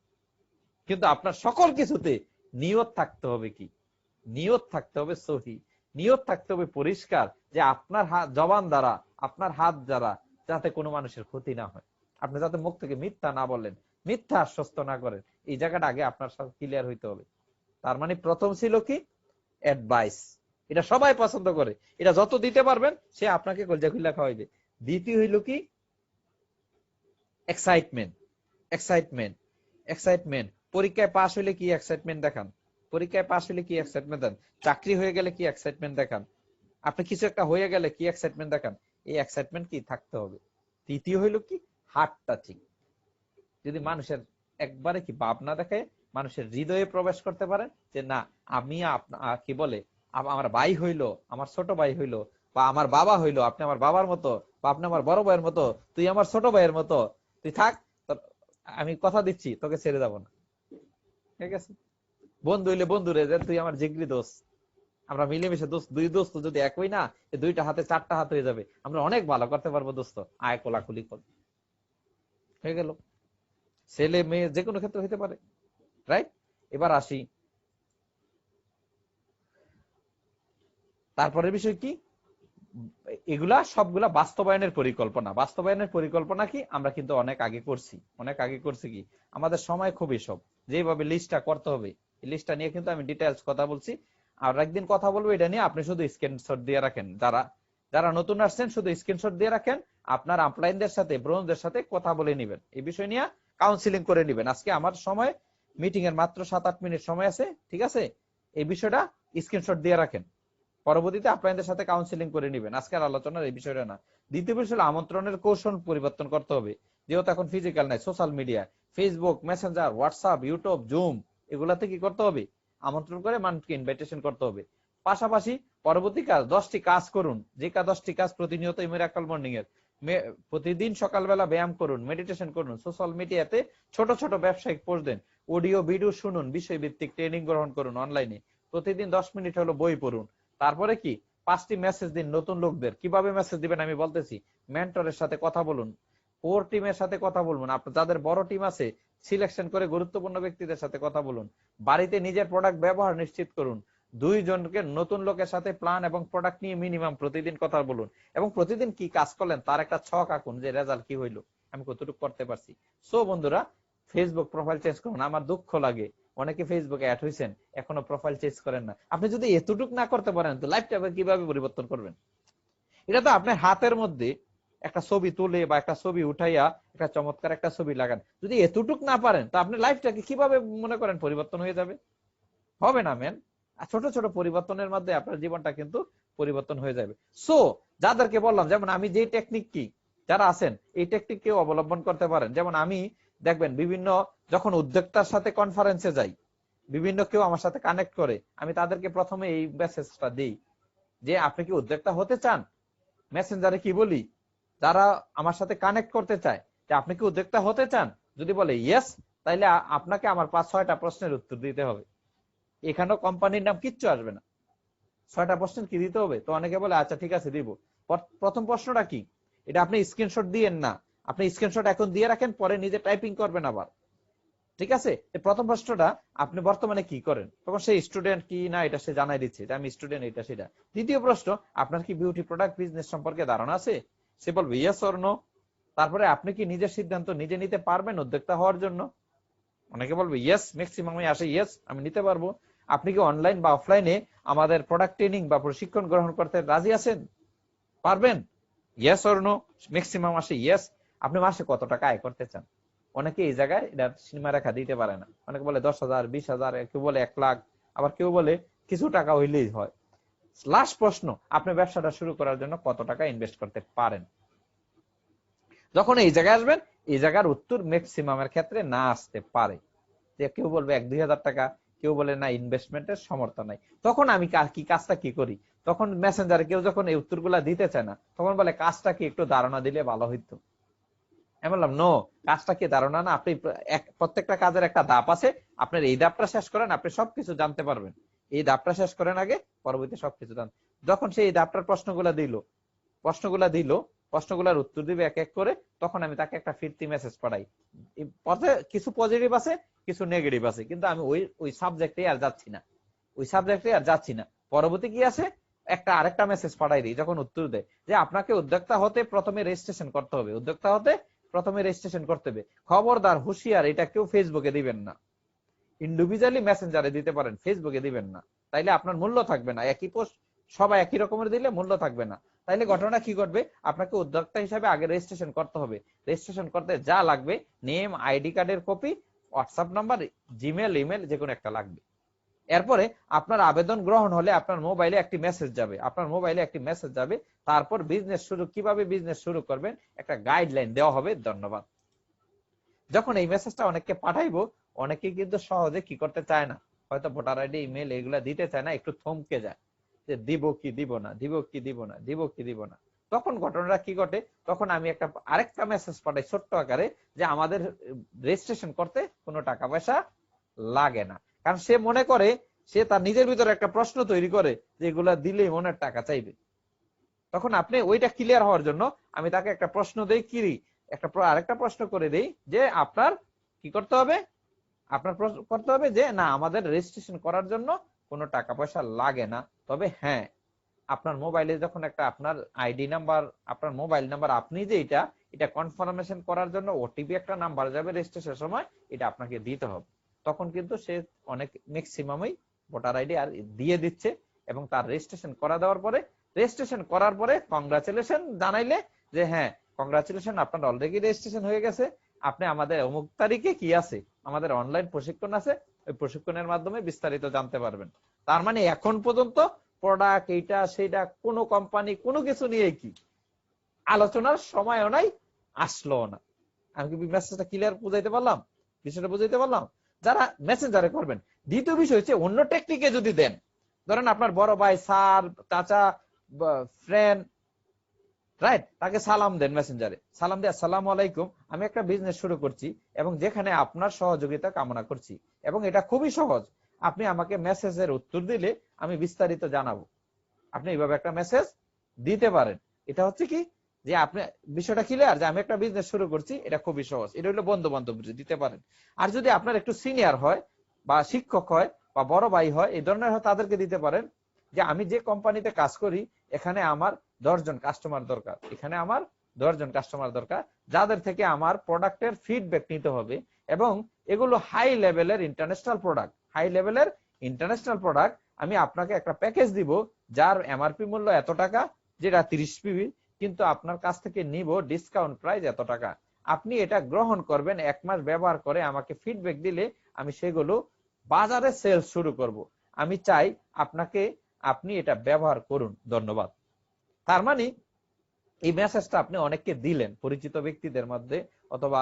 কিন্তু আপনার সকল কিছুতে নিয়ত থাকতে হবে, কি নিয়ত থাকতে হবে? সহি নিয়ত থাকতে হবে, পরিষ্কার, যে আপনার হাত জবান দ্বারা, আপনার হাত দ্বারা যাতে কোনো মানুষের ক্ষতি না হয়, আপনি যাতে মুখ থেকে মিথ্যা না বলেন, মিথ্যা আশ্বস্ত না করেন, এই জায়গাটা আগে আপনার সাথে ক্লিয়ার হইতে হবে। তার মানে প্রথম ছিল কি? অ্যাডভাইস। এটা সবাই পছন্দ করে, এটা যত দিতে পারবেন সে আপনাকে কলজা খুলে খাওয়াইবে। দ্বিতীয় হইল কি? এক্সাইটমেন্ট। এক্সাইটমেন্ট এক্সাইটমেন্ট পরীক্ষায় পাশ হইলে কি এক্সাইটমেন্ট দেখান, পরীক্ষায় পাশ হইলে কি এক্সাইটমেন্ট দেন, চাকরি হয়ে গেলে কি এক্সাইটমেন্ট দেখান, আপনি কিছু একটা হয়ে গেলে কি এক্সাইটমেন্ট দেখান। এই এক্সাইটমেন্ট কি থাকতে হবে। তৃতীয় হইল কি? Heart touching. যদি মানুষের একবারে কি ভাবনা দেখে, মানুষের হৃদয়ে প্রবেশ করতে পারেন যে না, আমি কি বলে আমার ভাই হইলো, আমার ছোট ভাই হইলো, বা আমার বাবা হইলো, আপনি আমার বাবার মতো, বা আপনি আমার বড় ভাইয়ের মতো, তুই আমার ছোট ভাইয়ের মতো, তুই থাক, আমি কথা দিচ্ছি তোকে ছেড়ে যাবো না। ঠিক আছে? বন্ধু হইলে বন্ধু রে, তুই আমার জিগরি দোস্ত, আমরা মিলেমিশে দোস্ত, দুই দোস্ত যদি এক হই না, দুইটা হাতে 4টা হাত হয়ে যাবে, আমরা অনেক ভালো করতে পারবো দোস্ত, আয় কোলাকুলি কর, হয়ে গেল। ছেলে মেয়ে যে কোনো ক্ষেত্রে হইতে পারে, রাইট? এবার আসি তারপরের বিষয় কি, এগুলা সবগুলা বাস্তবায়নের পরিকল্পনা। বাস্তবায়নের পরিকল্পনা কি? আমরা কিন্তু অনেক আগে করছি, অনেক আগে করছি। কি আমাদের সময় খুবই সব, যেভাবে লিস্টটা করতে হবে, এই লিস্টটা নিয়ে কিন্তু আমি ডিটেইলস কথা বলছি। আর একদিন কথা বলবো এটা নিয়ে, আপনি শুধু স্ক্রিনশট দিয়ে রাখেন, যারা যারা নতুন আসছেন শুধু স্ক্রিনশট দিয়ে রাখেন, আপনার আপলাইনদের সাথে ব্রোঞ্জদের সাথে কথা বলে নিবেন, এই বিষয় নিয়ে কাউন্সিলিং করে নিবেন। আজকে আমার সময়, মিটিং এর মাত্র 7-8 মিনিট সময় আছে, ঠিক আছে? এই বিষয়টা স্ক্রিনশট দিয়ে রাখেন, পরবর্তীতে আপনাদের সাথে কাউন্সিলিং করে নেবেন। আজকের আলোচনার এই বিষয়টা না। দ্বিতীয় বিষয় হলো আমন্ত্রণের কৌশল পরিবর্তন করতে হবে, যেহেতু এখন ফিজিক্যাল নাই, social media, Facebook, Messenger, WhatsApp, YouTube, zoom, এগুলাতে কি করতে হবে? আমন্ত্রণ করে মানুষকে ইনভাইটেশন করতে হবে। পাশাপাশি পরবর্তী কাজ 10টি কাজ করুন, যে 10টি কাজ প্রতিনিয়ত মিরাকল মর্নিং এর, প্রতিদিন সকালবেলা ব্যায়াম করুন, মেডিটেশন করুন, সোশ্যাল মিডিয়াতে ছোট ছোট ব্যবসায়িক পোস্ট দেন, অডিও ভিডিও শুনুন, বিষয়ভিত্তিক ট্রেনিং গ্রহণ করুন অনলাইনে, প্রতিদিন 10 মিনিট হলো বই পড়ুন। তারপরে কি 5টি মেসেজ দিন নতুন লোকদের। কিভাবে মেসেজ দিবেন আমি বলতেছি। মেন্টরের সাথে কথা বলুন, কোর টিমের সাথে কথা বলুন, আপনার যাদের বড় টিম আছে সিলেকশন করে গুরুত্বপূর্ণ ব্যক্তিদের সাথে কথা বলুন। বাড়িতে নিজের প্রোডাক্ট ব্যবহার নিশ্চিত করুন। 2 জনকে নতুন লোকের সাথে প্ল্যান এবং প্রোডাক্ট নিয়ে মিনিমাম প্রতিদিন কথা বলুন, এবং প্রতিদিন কি কাজ করলেন তার একটা ছক আঁকুন, যে রেজাল্ট কি হইলো, আমি কতটুকু করতে পারছি। সো বন্ধুরা, ফেসবুক প্রোফাইল চেঞ্জ করুন। আমার দুঃখ লাগে অনেকে ফেসবুকে অ্যাড হয়েছেন এখনো প্রোফাইল চেঞ্জ করেন না। আপনি যদি এতটুকু না করতে পারেন তো লাইফটা কিভাবে পরিবর্তন করবেন? এটা তো আপনার হাতের মধ্যে একটা ছবি তুলে বা একটা ছবি উঠাইয়া একটা চমৎকার একটা ছবি লাগান, যদি এতটুকু না পারেন তো আপনার লাইফটাকে কিভাবে মনে করেন পরিবর্তন হয়ে যাবে? হবে না ম্যান। ছোট ছোট পরিবর্তনের মধ্যে আপনার জীবনটা কিন্তু পরিবর্তন হয়ে যাবে। সো যাদেরকে বললাম, যেমন আমি যে টেকনিক কি, যারা আছেন এই টেকনিক কেউ অবলম্বন করতে পারেন। যেমন আমি দেখবেন বিভিন্ন যখন উদ্যোক্তার সাথে কনফারেন্সে যাই, বিভিন্ন কেউ আমার সাথে কানেক্ট করে, আমি তাদেরকে প্রথমে এই মেসেজটা দিই যে আপনি কি উদ্যোক্তা হতে চান। মেসেঞ্জারে কি বলি, যারা আমার সাথে কানেক্ট করতে চায় যে আপনি কি উদ্যোক্তা হতে চান, যদি বলে ইয়েস, তাইলে আপনাকে আমার 5-6টা প্রশ্নের উত্তর দিতে হবে। এখানেও কোম্পানির নাম কিচ্ছু আসবে না, 6টা প্রশ্নের কি দিতে হবে। তো অনেকে বলে আচ্ছা ঠিক আছে দিব। প্রথম প্রশ্নটা কি, এটা আপনি স্ক্রিনশট দিয়েন না, আপনি স্ক্রিনশট এখন দিয়ে রাখেন, পরে নিজে টাইপিং করবেন আবার, ঠিক আছে। প্রথম প্রশ্নটা আপনি বর্তমানে কি করেন, তখন সেই স্টুডেন্ট কি না এটা সে জানাই দিচ্ছে যে আমি স্টুডেন্ট, এটা সেটা। দ্বিতীয় প্রশ্ন, আপনার কি বিউটি প্রোডাক্ট বিজনেস সম্পর্কে ধারণা আছে, সে বলবে ইয়েস অর নো। তারপরে আপনি কি নিজের সিদ্ধান্ত নিজে নিতে পারবেন উদ্যোক্তা হওয়ার জন্য, অনেকে বলবে ইয়েস, ম্যাক্সিমামই আসে ইয়েস, আমি নিতে পারবো। আপনি কি অনলাইন বা অফলাইনে আমাদের প্রোডাক্ট ট্রেনিং বা প্রশিক্ষণ গ্রহণ করতে রাজি আছেন, পারবেন, ইয়েস অর নো, ম্যাক্সিমাম আসে ইয়েস। আপনি মাসে কত টাকা আয় করতে চান, অনেকে এই জায়গায় এটা সীমা রেখা দিতে পারে না, অনেকে বলে 10,000, 20,000, কেউ বলে 1 লাখ, আবার কেউ বলে কিছু টাকা হইলেই হয়। লাস্ট প্রশ্ন, আপনি ব্যবসাটা শুরু করার জন্য কত টাকা ইনভেস্ট করতে পারেন। যখন এই জায়গায় আসবেন, এই জায়গার উত্তর ম্যাক্সিমামের ক্ষেত্রে না আসতে পারে, যে কেউ বলবে 1-2 হাজার টাকা, কেউ বলে না ইনভেস্টমেন্টের সামর্থ্য নাই। তখন আমি কি কাজটা কি করি, তখন মেসেঞ্জারে কেউ যখন এই উত্তরগুলা দিতে চায় না, তখন বলে কাজটা কি একটু ধারণা দিলে ভালো হইতো। আমি বললাম নো, কাজটা কি ধারণা না, আপনি প্রত্যেকটা কাজের একটা ধাপ আছে, আপনার এই ধাপটা শেষ করেন, আপনি সবকিছু জানতে পারবেন। এই ধাপটা শেষ করেন আগে, পরবর্তী সবকিছু জান। যখন সে এই ধাপটার প্রশ্নগুলার উত্তর দিবে এক এক করে, তখন আমি তাকে একটা ফিরতি মেসেজ পাঠাই। কিছু পজিটিভ আছে, কিছু নেগেটিভ আছে, কিন্তু আমি ওই সাবজেক্টে আর যাচ্ছি না। পরবর্তী কি আছে, আরেকটা মেসেজ পাঠাই দিই যখন উত্তর দেয়, যে আপনাকে উদ্যোক্তা হতে প্রথমে রেজিস্ট্রেশন করতে হবে, খবরদার, হুঁশিয়ার, এটা কেউ ফেসবুকে দিবেন না, ইন্ডিভিজুয়ালি মেসেঞ্জারে দিতে পারেন, ফেসবুকে দিবেন না, তাইলে আপনার মূল্য থাকবে না। একই পোস্ট সবাই একই রকমের দিলে মূল্য থাকবে না। তাইলে ঘটনা কি ঘটবে, আপনাকে উদ্যোক্তা হিসাবে আগে রেজিস্ট্রেশন করতে হবে। রেজিস্ট্রেশন করতে যা লাগবে, নেম, আইডি কার্ডের copy, WhatsApp number, Gmail, email, যে কোনো একটা লাগবে। এরপরে আপনার আবেদন গ্রহণ হলে আপনার মোবাইলে একটি মেসেজ যাবে, তারপর কিভাবে বিজনেস শুরু করবেন একটা গাইডলাইন দেওয়া হবে। ধন্যবাদ। যখন এই মেসেজটা অনেককে পাঠাইবো, অনেকে কিন্তু সহজে কি করতে চায় না, হয়তো ভোটার আইডি, ইমেল এগুলা দিতে চায় না, একটু থমকে যায় যে দিব কি দিব না। তখন ঘটনাটা কি ঘটে, তখন আমি আরেকটা মেসেজ পাঠাই ছোট্ট আকারে, যে আমাদের রেজিস্ট্রেশন করতে কোনো টাকা পয়সা লাগে না। কারণ সে মনে করে, সে তার নিজের ভিতরে একটা প্রশ্ন তৈরি করে যে এগুলা দিলেই মনের টাকা চাইবে। তখন আপনি ওইটা ক্লিয়ার হওয়ার জন্য আমি তাকে একটা প্রশ্ন দেই, আরেকটা প্রশ্ন করে দেই, যে আপনার কি করতে হবে, যে না, আমাদের রেজিস্ট্রেশন করার জন্য কোনো টাকা পয়সা লাগে না। তবে হ্যাঁ, আপনার মোবাইলে যখন আপনার আইডি নাম্বার, আপনার মোবাইল নাম্বার, আপনি যে এটা কনফার্মেশন করার জন্য ওটিপি একটা নাম্বার যাবে রেজিস্ট্রেশনের সময়, এটা আপনাকে দিতে হবে। তখন কিন্তু সে অনেক ম্যাক্সিমামই ভোটার আইডি আর দিয়ে দিচ্ছে, এবং তার রেজিস্ট্রেশন করার পরে কংগ্রাচুলেশন জানাইলে, যে হ্যাঁ কংগ্রাচুলেশন, আপনার অলরেডি রেজিস্ট্রেশন হয়ে গেছে, আপনি আমাদের অমুক তারিখে কি আছে, আমাদের অনলাইন প্রশিক্ষণ আছে, ওই প্রশিক্ষণের মাধ্যমে বিস্তারিত জানতে পারবেন। তার মানে এখন পর্যন্ত প্রোডাক্ট এইটা সেইটা কোনো কোম্পানি কোনো কিছু নিয়ে কি আলোচনার সময়ও নাই, আসলো না। আমি কি মেসেজটা ক্লিয়ার বুঝাইতে পারলাম? যারা মেসেঞ্জারে করবেন। দ্বিতীয় বিষয় হচ্ছে, অন্য টেকনিকে যদি দেন, ধরেন আপনার বড় ভাই, স্যার, চাচা, ফ্রেন্ড, রাইট, তাকে সালাম দেন মেসেঞ্জারে, সালাম দিয়ে আসসালামু আলাইকুম, আমি একটা বিজনেস শুরু করছি এবং যেখানে আপনার সহযোগিতা কামনা করছি, এবং এটা খুবই সহজ, আপনি আমাকে মেসেজের উত্তর দিলে আমি বিস্তারিত জানাবো। আপনি এইভাবে একটা মেসেজ দিতে পারেন। এটা হচ্ছে কি, যে আপনি বিষয়টা ক্লিয়ার, যে আমি একটা বিজনেস শুরু করছি, এটা খুবই সহজ। এটা হলো বন্ধু বান্ধব দিতে পারেন। আর যদি আপনার একটু সিনিয়র হয়, বা শিক্ষক হয়, বা বড় ভাই হয়, এই ধরনের হয়, তাদেরকে দিতে পারেন, যে আমি যে কোম্পানিতে কাজ করি, এখানে আমার 10 জন কাস্টমার দরকার, যাদের থেকে আমার প্রোডাক্টের ফিডব্যাক নিতে হবে, এবং এগুলো হাই লেভেলের ইন্টারন্যাশনাল প্রোডাক্ট। আমি আপনাকে একটা প্যাকেজ দিব, যার এমআরপি মূল্য এত টাকা, যেটা 30 পিবি, কিন্তু আপনার কাছ থেকে নিব ডিসকাউন্ট প্রাইস এত টাকা। আপনি এটা গ্রহণ করবেন, 1 মাস ব্যবহার করে আমাকে ফিডব্যাক দিলে আমি সেগুলো বাজারে সেলস শুরু করব। আমি চাই আপনি এটা ব্যবহার করুন। ধন্যবাদ। তার মানে এই মেসেজটা আপনি অনেককে দিলেন, পরিচিত ব্যক্তিদের মধ্যে, অথবা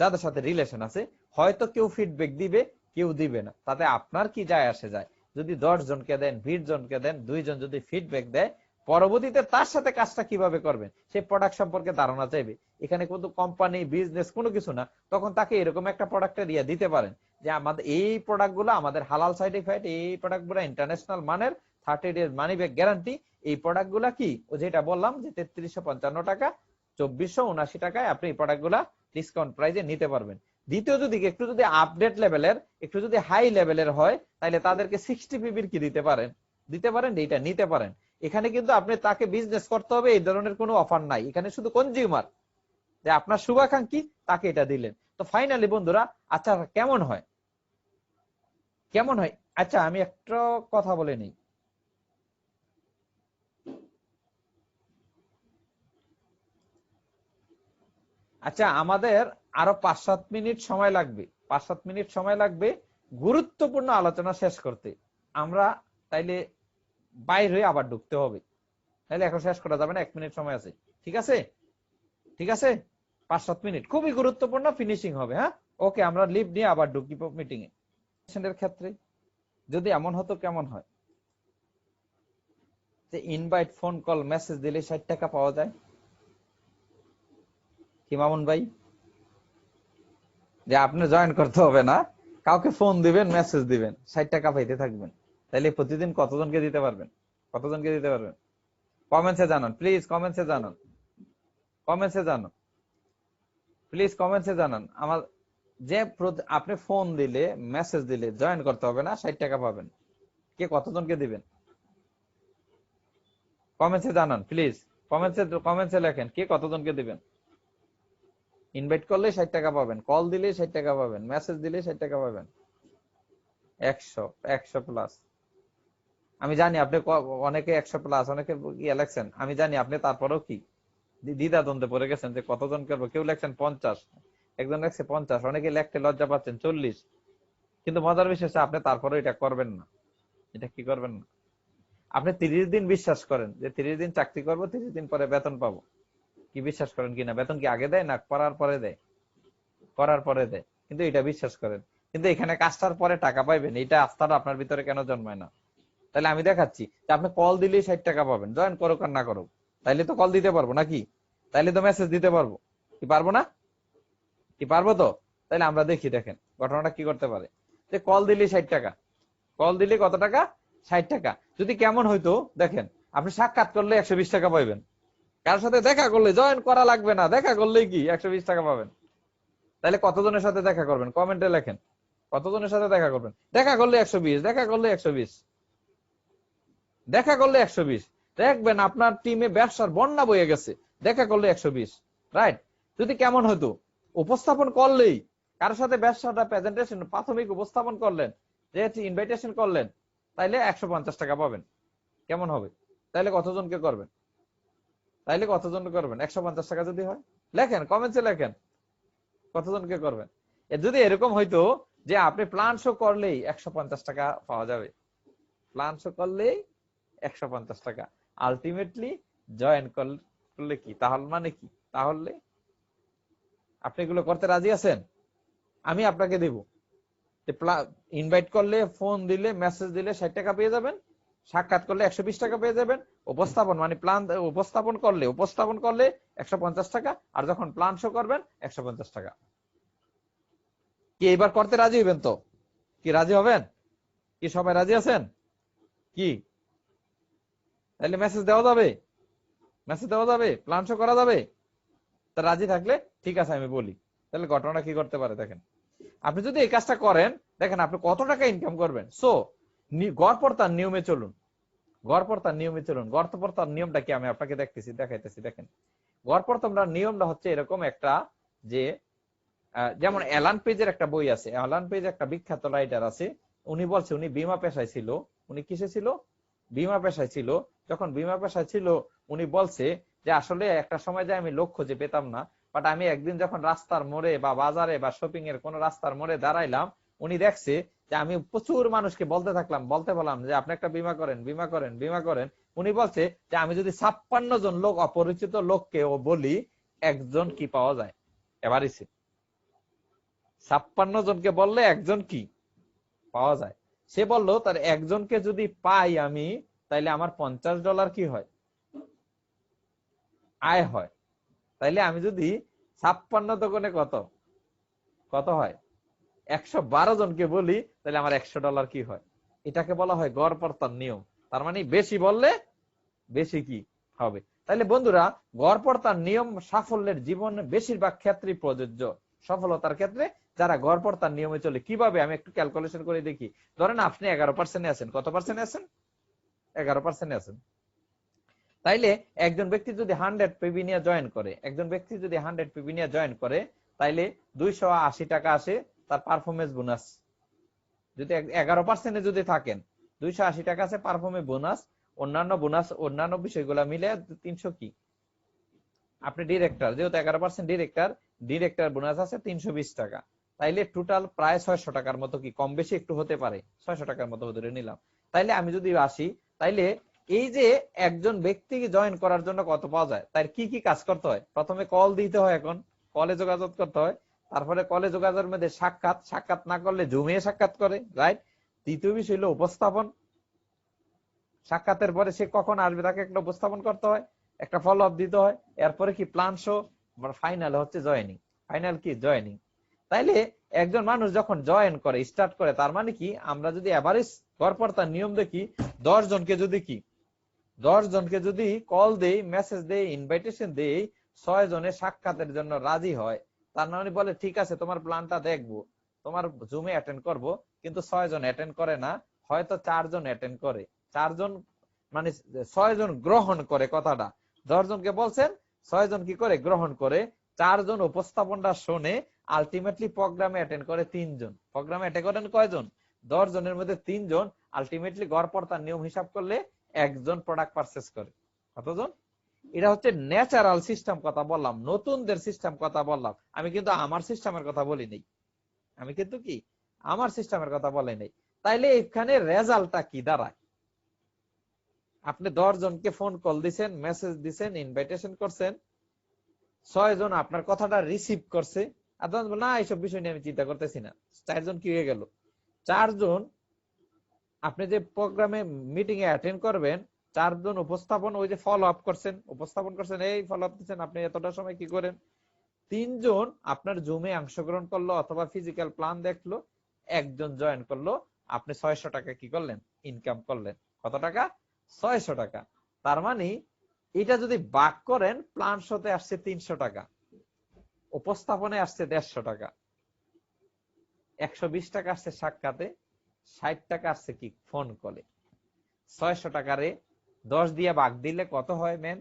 যাদের সাথে রিলেশন আছে, হয়তো কেউ ফিডব্যাক দিবে, কেউ দিবে না, তাতে আপনার কি যায় আসে যায়? যদি 10 জনকে দেন, 20 জনকে দেন, 2 জন যদি ফিডব্যাক দেয়, পরবর্তীতে তার সাথে কাজটা কিভাবে করবেন সেই প্রোডাক্ট সম্পর্কে ধারণা চাইবে। এখানে কিন্তু কোম্পানি বিজনেস কোনো কিছু না, তখন তাকে এরকম একটা প্রোডাক্টের দিতে পারেন যে আমাদের এই প্রোডাক্ট গুলো আমাদের হালাল সার্টিফাইড, এই প্রোডাক্ট গুলো ইন্টারন্যাশনাল মানের, 30 ডেজ মানি ব্যাক গ্যারান্টি। এই প্রোডাক্ট গুলা কি, ও যেটা বললাম যে 3355 টাকা, 2479 টাকায় আপনি এই প্রোডাক্ট গুলা ডিসকাউন্ট প্রাইসে নিতে পারবেন। দ্বিতীয় যদি একটু যদি আপডেট লেভেলের, একটু যদি হাই লেভেলের হয়, তাহলে তাদেরকে 60 পিবির কি দিতে পারেন, এইটা নিতে পারেন। এখানে কিন্তু আপনি তাকে বিজনেস করতে হবে এই ধরনের কোনো অফার নাই, এখানে শুধু কনজিউমার, যে আপনার শুভাকাঙ্ক্ষী তাকে এটা দিলেন। তো ফাইনালি বন্ধুরা, আচ্ছা কেমন হয়, কেমন হয়? আচ্ছা আমি একটা কথা বলে নিই। আচ্ছা আমাদের আরো 5-7 মিনিট সময় লাগবে, 5-7 মিনিট সময় লাগবে গুরুত্বপূর্ণ আলোচনা শেষ করতে। আমরা তাইলে বাইরে হয়ে আবার ঢুকতে হবে, তাহলে এখন শেষ করা যাবে না, 1 মিনিট সময় আছে। ঠিক আছে, ঠিক আছে, 5-7 মিনিট খুবই গুরুত্বপূর্ণ, ফিনিশিং হবে। হ্যাঁ, ওকে, আমরা লিভ নিয়ে আবার ঢুকি মিটিং এর ক্ষেত্রে। যদি এমন হতো কেমন হয় যে ইনভাইট, ফোন কল, মেসেজ দিলে 60 টাকা পাওয়া যায়, কি মামুন ভাই? যে আপনি জয়েন করতে হবে না, কাউকে ফোন দিবেন, মেসেজ দিবেন, 60 টাকা পাইতে থাকবেন। তাইলে প্রতিদিন কতজনকে দিতে পারবেন, কতজনকে দিতে পারবেন? কমেন্টসে জানান প্লিজ, কমেন্টসে জানান, কমেন্টসে জানান প্লিজ, কমেন্টসে জানান। আমার যে আপনি ফোন দিলে, মেসেজ দিলে জয়েন করতে হবে না, 60 টাকা পাবেন। কে কতজনকে দিবেন? কমেন্টসে জানান প্লিজ, কমেন্টসে লেখেন কে কতজনকে দিবেন। ইনভাইট করলে 60 টাকা পাবেন, কল দিলে 60 টাকা পাবেন, মেসেজ দিলে 60 টাকা পাবেন। 100 প্লাস। আমি জানি আপনি অনেকে 100 প্লাস, অনেকে ইয়ে লেখছেন, আমি জানি আপনি তারপরেও কি দ্বিধা দ্বন্দ্বে পড়ে গেছেন যে কতজন করবো। কেউ লেখছেন 50, একজন লেখছে 50, অনেকে লেখতে লজ্জা পাচ্ছেন 40। কিন্তু মজার বিষয় হচ্ছে আপনি তারপরে এটা করবেন না। এটা কি করবেন না? আপনি 30 দিন বিশ্বাস করেন যে 30 দিন চাকরি করবো, 30 দিন পরে বেতন পাবো। কি বিশ্বাস করেন কিনা? বেতন কি আগে দেয় না করার পরে দেয়? করার পরে দেয়, কিন্তু এটা বিশ্বাস করেন। কিন্তু এখানে কাজটার পরে টাকা পাইবেন, এটা আস্থাটা আপনার ভিতরে কেন জন্মায় না? তাহলে আমি দেখাচ্ছি যে আপনি কল দিলেই 60 টাকা পাবেন, জয়েন করুক আর না করুক। তাইলে তো কল দিতে পারবো নাকি? তাইলে তো মেসেজ দিতে পারবো, কি পারবো না? কি পারবো তো? তাইলে আমরা দেখি, দেখেন ঘটনাটা কি করতে পারে। যে কল দিলেই 60 টাকা, কল দিলে কত টাকা? 60 টাকা। যদি কেমন হইতো দেখেন, আপনি সাক্ষাৎ করলে 120 টাকা পাইবেন, কারোর সাথে দেখা করলে, জয়েন করা লাগবে না, দেখা করলেই কি 120 টাকা পাবেন। তাহলে কতজনের সাথে দেখা করবেন? কমেন্টে লেখেন কতজনের সাথে দেখা করবেন। দেখা করলে 120, দেখা করলে 120, দেখা করলে 120। দেখবেন আপনার টিমে ব্যবসার বন্যা বয়ে গেছে, দেখা করলে 120। রাইট? যদি কেমন হতো, উপস্থাপন করলেই, কারোর সাথে ব্যবসাটা প্রেজেন্টেশন, প্রাথমিক উপস্থাপন করলেন, যে ইনভাইটেশন করলেন, তাইলে 150 টাকা পাবেন। কেমন হবে? তাইলে কতজনকে করবেন? তাইলে কতজনকে করবেন 150 টাকা যদি হয়? লেখেন, কমেন্টসে লেখেন কতজনকে করবেন। যদি এরকম হইতো যে আপনি প্ল্যান শো করলেই 150 টাকা পাওয়া যাবে, প্ল্যান শো করলেই 150 টাকা, আলটিমেটলি জয়েন করলে কি, তাহলে মানে কি? তাহলে আপনি এগুলো করতে রাজি আছেন? আমি আপনাকে দেব, ইনভাইট করলে, ফোন দিলে, মেসেজ দিলে 60 টাকা পেয়ে যাবেন, সাক্ষাৎ করলে 120 টাকা পেয়ে যাবেন, উপস্থাপন মানে প্ল্যান উপস্থাপন করলে 150 টাকা, আর যখন প্ল্যান শো করবেন 150 টাকা। কি এইবার করতে রাজি হবেন তো? কি রাজি হবেন? কি সবাই রাজি আছেন? কি তাহলে মেসেজ দেওয়া যাবে? মেসেজ দেওয়া যাবে, প্ল্যান শো করা যাবে? তা রাজি থাকলে ঠিক আছে আমি বলি, তাহলে ঘটনা কি করতে পারে দেখেন। আপনি যদি এই কাজটা করেন, দেখেন আপনি কত টাকা ইনকাম করবেন। সো গড়পড়তার নিয়মে চলুন, গড়পড়তার নিয়মে চলুন। গড়পড়তার নিয়মটা কি আমি আপনাকে দেখাইতেছি। দেখেন, গড়পড়তার নিয়মটা হচ্ছে এরকম একটা, যে যেমন অ্যালান পেজের একটা বই আছে, অ্যালান পেজ একটা বিখ্যাত রাইটার আছে, উনি বলছে উনি বীমা পেশায় ছিল। উনি কিসে ছিল? বীমা পেশায় ছিল। যখন বীমা পেশায় ছিল, উনি বলছে যে আসলে একটা সময় যে আমি লক্ষ্য যে পেতাম না, বাট আমি একদিন যখন রাস্তার মোড়ে বা বাজারে বা শপিং এর কোন রাস্তার মোড়ে দাঁড়াইলাম, উনি দেখছে যে আমি প্রচুর মানুষকে বলতে বললাম যে আপনি একটা বীমা করেন, বীমা করেন, বীমা করেন। উনি বলছে যে আমি যদি 56 জন লোক, অপরিচিত লোককে ও বলি, একজন কি পাওয়া যায়? এভারেজে 56 জনকে বললে একজন কি পাওয়া যায়। সে বলল তার একজনকে যদি পাই আমি, তাইলে আমার $50 কি হয়, আয় হয়। তাইলে আমি যদি 56 দোকানে কত কত হয়, 112 জনকে বলি, তাহলে আমার $100 কি হয়। এটাকে বলা হয় গড়পড়তার নিয়ম। তার মানে বেশি বললে বেশি কি হবে। তাহলে বন্ধুরা, গড়পড়তার নিয়ম সাফল্যের জীবনে বেশিরভাগ ক্ষেত্রেই প্রযোজ্য। সফলতার ক্ষেত্রে যারা গড়পড়তার নিয়মে চলে, কিভাবে আমি একটু ক্যালকুলেশন করে দেখি। ধরেন আপনি 11% আছেন, কত পার্সেন্ট আছেন, 11% আছেন। তাইলে একজন ব্যক্তি যদি 100 পিবি নিয়ে জয়েন করে, একজন ব্যক্তি যদি 100 পিবি নিয়ে জয়েন করে, তাইলে 280 টাকা আসে তার পারফরমেন্স বোনাস। যদি 11% যদি থাকেন, 280 টাকা আছে পারফরমেন্স বোনাস। অন্যান্য বোনাস, অন্যান্য বিষয়গুলো মিলে 300 কি, আপনি ডিরেক্টর যেহেতু 11% ডিরেক্টর, ডিরেক্টর বোনাস আছে 320 টাকা। তাইলে টোটাল প্রায় 600 টাকার মতো কি, কম বেশি একটু হতে পারে, 600 টাকার মতো ধরে নিলাম। তাইলে আমি যদি আসি, তাইলে এই যে একজন ব্যক্তিকে জয়েন করার জন্য কত পাওয়া যায়, তার কি কি কাজ করতে হয়। প্রথমে কল দিতে হয়, এখন কলে যোগাযোগ করতে হয়। তারপরে কলে যোগাযোগের মধ্যে সাক্ষাৎ, সাক্ষাৎ না করলে জুমে সাক্ষাৎ করে, রাইট। তৃতীয় বিষয় হলো উপস্থাপন। সাক্ষাতের পরে সে কখন আসবে তাকে একটা উপস্থাপন করতে হয়, একটা ফলো আপ দিতে হয়। এরপরে কি প্ল্যান শো, ফাইনাল হচ্ছে জয়েনিং। ফাইনাল কি জয়েনিং। তাইলে একজন মানুষ যখন জয়েন করে, স্টার্ট করে, তার মানে কি, আমরা যদি এভারেজ গড়পড়তার নিয়ম দেখি, 10 জনকে যদি কি, 10 জনকে যদি কল দেই, মেসেজ দেই, ইনভাইটেশন দেই, 6 জনের সাক্ষাতের জন্য রাজি হয়, তার মানে বলে ঠিক আছে তোমার প্ল্যানটা দেখবো, তোমার জুমে অ্যাটেন্ড করব, কিন্তু 6 জন অ্যাটেন্ড করে না, হয়তো 4 জন অ্যাটেন্ড করে। 4 জন মানে 6 জন গ্রহণ করে কথাটা। 10 জনকে বলছেন, 6 জন কি করে গ্রহণ করে, 4 জন উপস্থাপনটা শোনে। আলটিমেটলি প্রোগ্রামে অ্যাটেন্ড করে 3 জন। প্রোগ্রামে অ্যাটেন্ড করেন কয়জন, 10 জনের মধ্যে 3 জন। আলটিমেটলি গড়পড়তার নিয়ম হিসাব করলে একজন প্রোডাক্ট পারচেজ করে। কতজন? এটা হচ্ছে ন্যাচারাল সিস্টেম কথা বললাম, নতুনদের সিস্টেম কথা বললাম। আমি কিন্তু আমার সিস্টেমের কথা বলি নাই, আমি কিন্তু কি আমার সিস্টেমের কথা বলি নাই। তাইলে এখানে রেজাল্টটা কি দাঁড়ায়, আপনি 10 জনকে ফোন কল দিছেন, মেসেজ দিছেন, ইনভাইটেশন করছেন, 6 জন আপনার কথাটা রিসিভ করছে। আপনার না এইসব বিষয় নিয়ে আমি চিন্তা করতেছি না, 4 জন কি হয়ে গেল, 4 জন আপনি যে প্রোগ্রামে মিটিং এ অ্যাটেন্ড করবেন, 4 জন উপস্থাপন, ওই যে ফলো আপ করছেন, উপস্থাপন করছেন, এই ফলো আপ দিচ্ছেন, আপনি এতটা সময় কি করেন। 3 জন আপনার জুমে অংশগ্রহণ করলো অথবা ফিজিক্যাল প্ল্যান দেখলো, একজন জয়েন করলো, আপনি 600 টাকা কি করলেন, ইনকাম করলেন। কত টাকা, 600 টাকা। তার মানে এটা যদি ভাগ করেন, প্ল্যান শোতে আসছে 300 টাকা, উপস্থাপনে আসছে 150 টাকা, 120 টাকা আসছে সাক্ষাতে, 60 টাকা আসছে কি ফোন কলে। 600 টাকারে 10 দিয়ে ভাগ দিলে কত হয় মেন,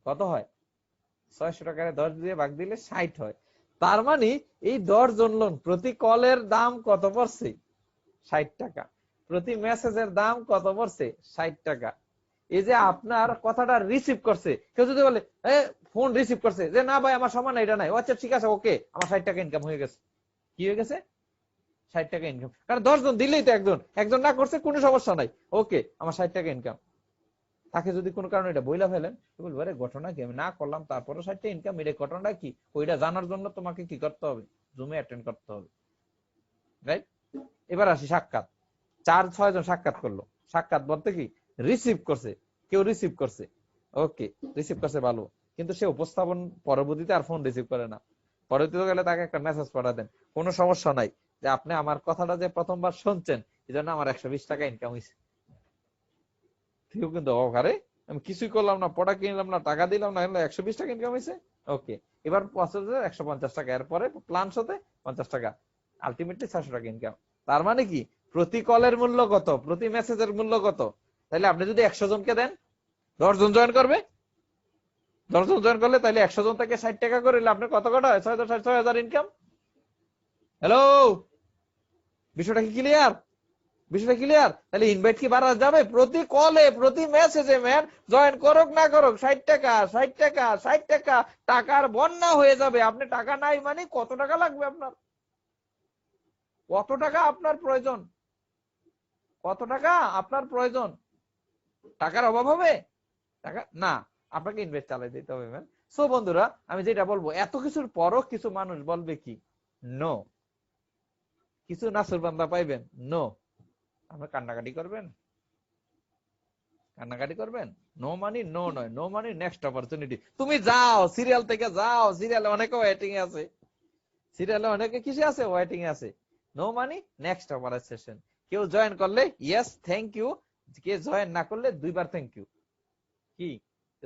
কত হয়, 600 টাকারে 10 দিয়ে ভাগ দিলে 60 হয়। তার মানে এই 10 জন লোন প্রতি কলের দাম কত পড়ছে, 60 টাকা। প্রতি মেসেজের দাম কত পড়ছে, 60 টাকা। এই যে আপনার কথাটা রিসিভ করছে, কেউ যদি বলে ফোন রিসিভ করছে, যে না ভাই আমার সমান এটা নাই, আচ্ছা ঠিক আছে ওকে, আমার 60 টাকা ইনকাম হয়ে গেছে। কি হয়ে গেছে, 60 টাকা ইনকাম। কারণ 10 জন দিলেই তো একজন, একজন না করছে কোনো সমস্যা নাই, ওকে আমার 60 টাকা ইনকাম। তাকে যদি কোনো কারণে এটা বইলা ফেলেন, বলবো আরে ঘটনা কি, আমি না করলাম তারপরে 60 টাকা ইনকাম, এটা ঘটনাটা কি, ওইটা জানার জন্য তোমাকে কি করতে হবে, জুমে অ্যাটেন্ড করতে হবে, রাইট। এবার আসি সাক্ষাৎ। 4-6 জন সাক্ষাৎ করলো, সাক্ষাৎ বলতে কি রিসিভ করছে, কেউ রিসিভ করছে, ওকে রিসিভ করছে ভালো, কিন্তু সে উপস্থাপন পরবর্তীতে আর ফোন রিসিভ করে না। পরবর্তীতে গেলে তাকে একটা মেসেজ পাঠা দেন, কোনো সমস্যা নাই, যে আপনি আমার কথাটা যে প্রথমবার শুনছেন, এই জন্য আমার 120 টাকা ইনকাম হয়েছে। কেউ কিন্তু অকারে আমি কিছুই করলাম না, প্রোডাক্ট কিনলাম না, টাকা দিলাম না, 120 টাকা ইনকাম হয়েছে, ওকে এবার 150 টাকা, এরপরে প্ল্যান সাথে 50 টাকা, আলটিমেটলি 600 টাকা ইনকাম। তার মানে কি, প্রতি কলের মূল্য কত, প্রতি মেসেজের মূল্য কত। তাহলে আপনি যদি 100 জনকে দেন, 10 জন জয়েন করবে, 10 জন জয়েন করলে তাহলে 100 জন থেকে 60 টাকা করে আপনার কত কটা হয়, 6,000 ইনকাম। হ্যালো, বিষয়টা কি ক্লিয়ার, বিষয়টা ক্লিয়ার। তাহলে ইনভাইট কি বাড়া যাবে, প্রতি কলে প্রতি মেসেজে ম্যান জয়েন করুক না করুক 60 টাকা, 60 টাকা, 60 টাকা, টাকার বন্যা হয়ে যাবে। আপনি টাকা নাই মানে কত টাকা লাগবে আপনার, কত টাকা আপনার প্রয়োজন, কত টাকা আপনার প্রয়োজন, টাকার অভাব হবে, টাকা না, আপনাকে ইনভেস্ট চালাই দিতে হবে ম্যান। সো বন্ধুরা, আমি যেটা বলবো, এত কিছুর পরও কিছু মানুষ বলবে কি, নো, কিছু নাসুরবান্দা পাইবেন? নো। আপনি কান্নাকাটি করবেন? কান্নাকাটি করবেন? নো মানি নো নয়, নো মানি নেক্সট অপরচুনিটি। তুমি যাও, সিরিয়াল থেকে যাও, সিরিয়ালে অনেকে ওয়েটিং এ আছে, সিরিয়ালে অনেকে কিসে আছে, ওয়েটিং এ আছে। No money next operation. কেউ জয়েন করলে ইয়েস থ্যাংক ইউ, কে জয়েন না করলে দুইবার থ্যাংক ইউ। কি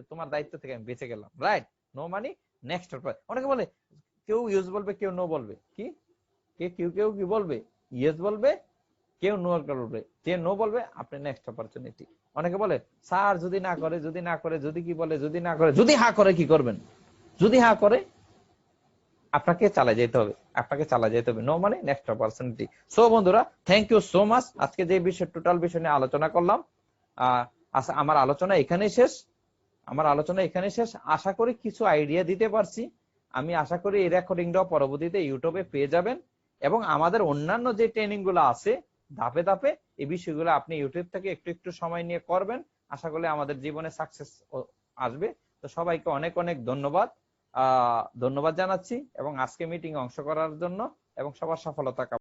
তোমার দায়িত্ব থেকে আমি বেঁচে গেলাম, right? No money next operation. অনেকে বলে কেউ ইউজ বলবে, কেউ নো বলবে। কি কেউ কেউ কি বলবে? ইয়েস বলবে, কেউ নো বলবে। যে নো বলবে আপনি নেক্সট অপরচুনিটি। অনেকে বলে স্যার যদি না করে, যদি না করে, যদি কি বলে, যদি না করে, যদি হা করে কি করবেন? যদি হা করে আপনাকে চালা যেতে হবে, আপনাকে চালা যেতে হবে। নো মানে নেক্সট অপরচুনিটি। সো বন্ধুরা, থ্যাংক ইউ সো মাচ। আজকে যে বিষয়, টোটাল বিষয় নিয়ে আলোচনা করলাম, আমার আলোচনা এখানেই শেষ। আমার আলোচনা এখানেই শেষ। আশা করি কিছু আইডিয়া দিতে পারছি। আমি আশা করি এই রেকর্ডিংটাও পরবর্তীতে ইউটিউবে পেয়ে যাবেন, এবং আমাদের অন্যান্য যে ট্রেনিং গুলো আছে ধাপে ধাপে, এই বিষয়গুলো আপনি ইউটিউব থেকে একটু একটু সময় নিয়ে করবেন। আশা করি আমাদের জীবনে সাকসেস আসবে। তো সবাইকে অনেক অনেক ধন্যবাদ, ধন্যবাদ জানাচ্ছি, এবং আজকে মিটিং অংশ করার জন্য, এবং সবার সফলতা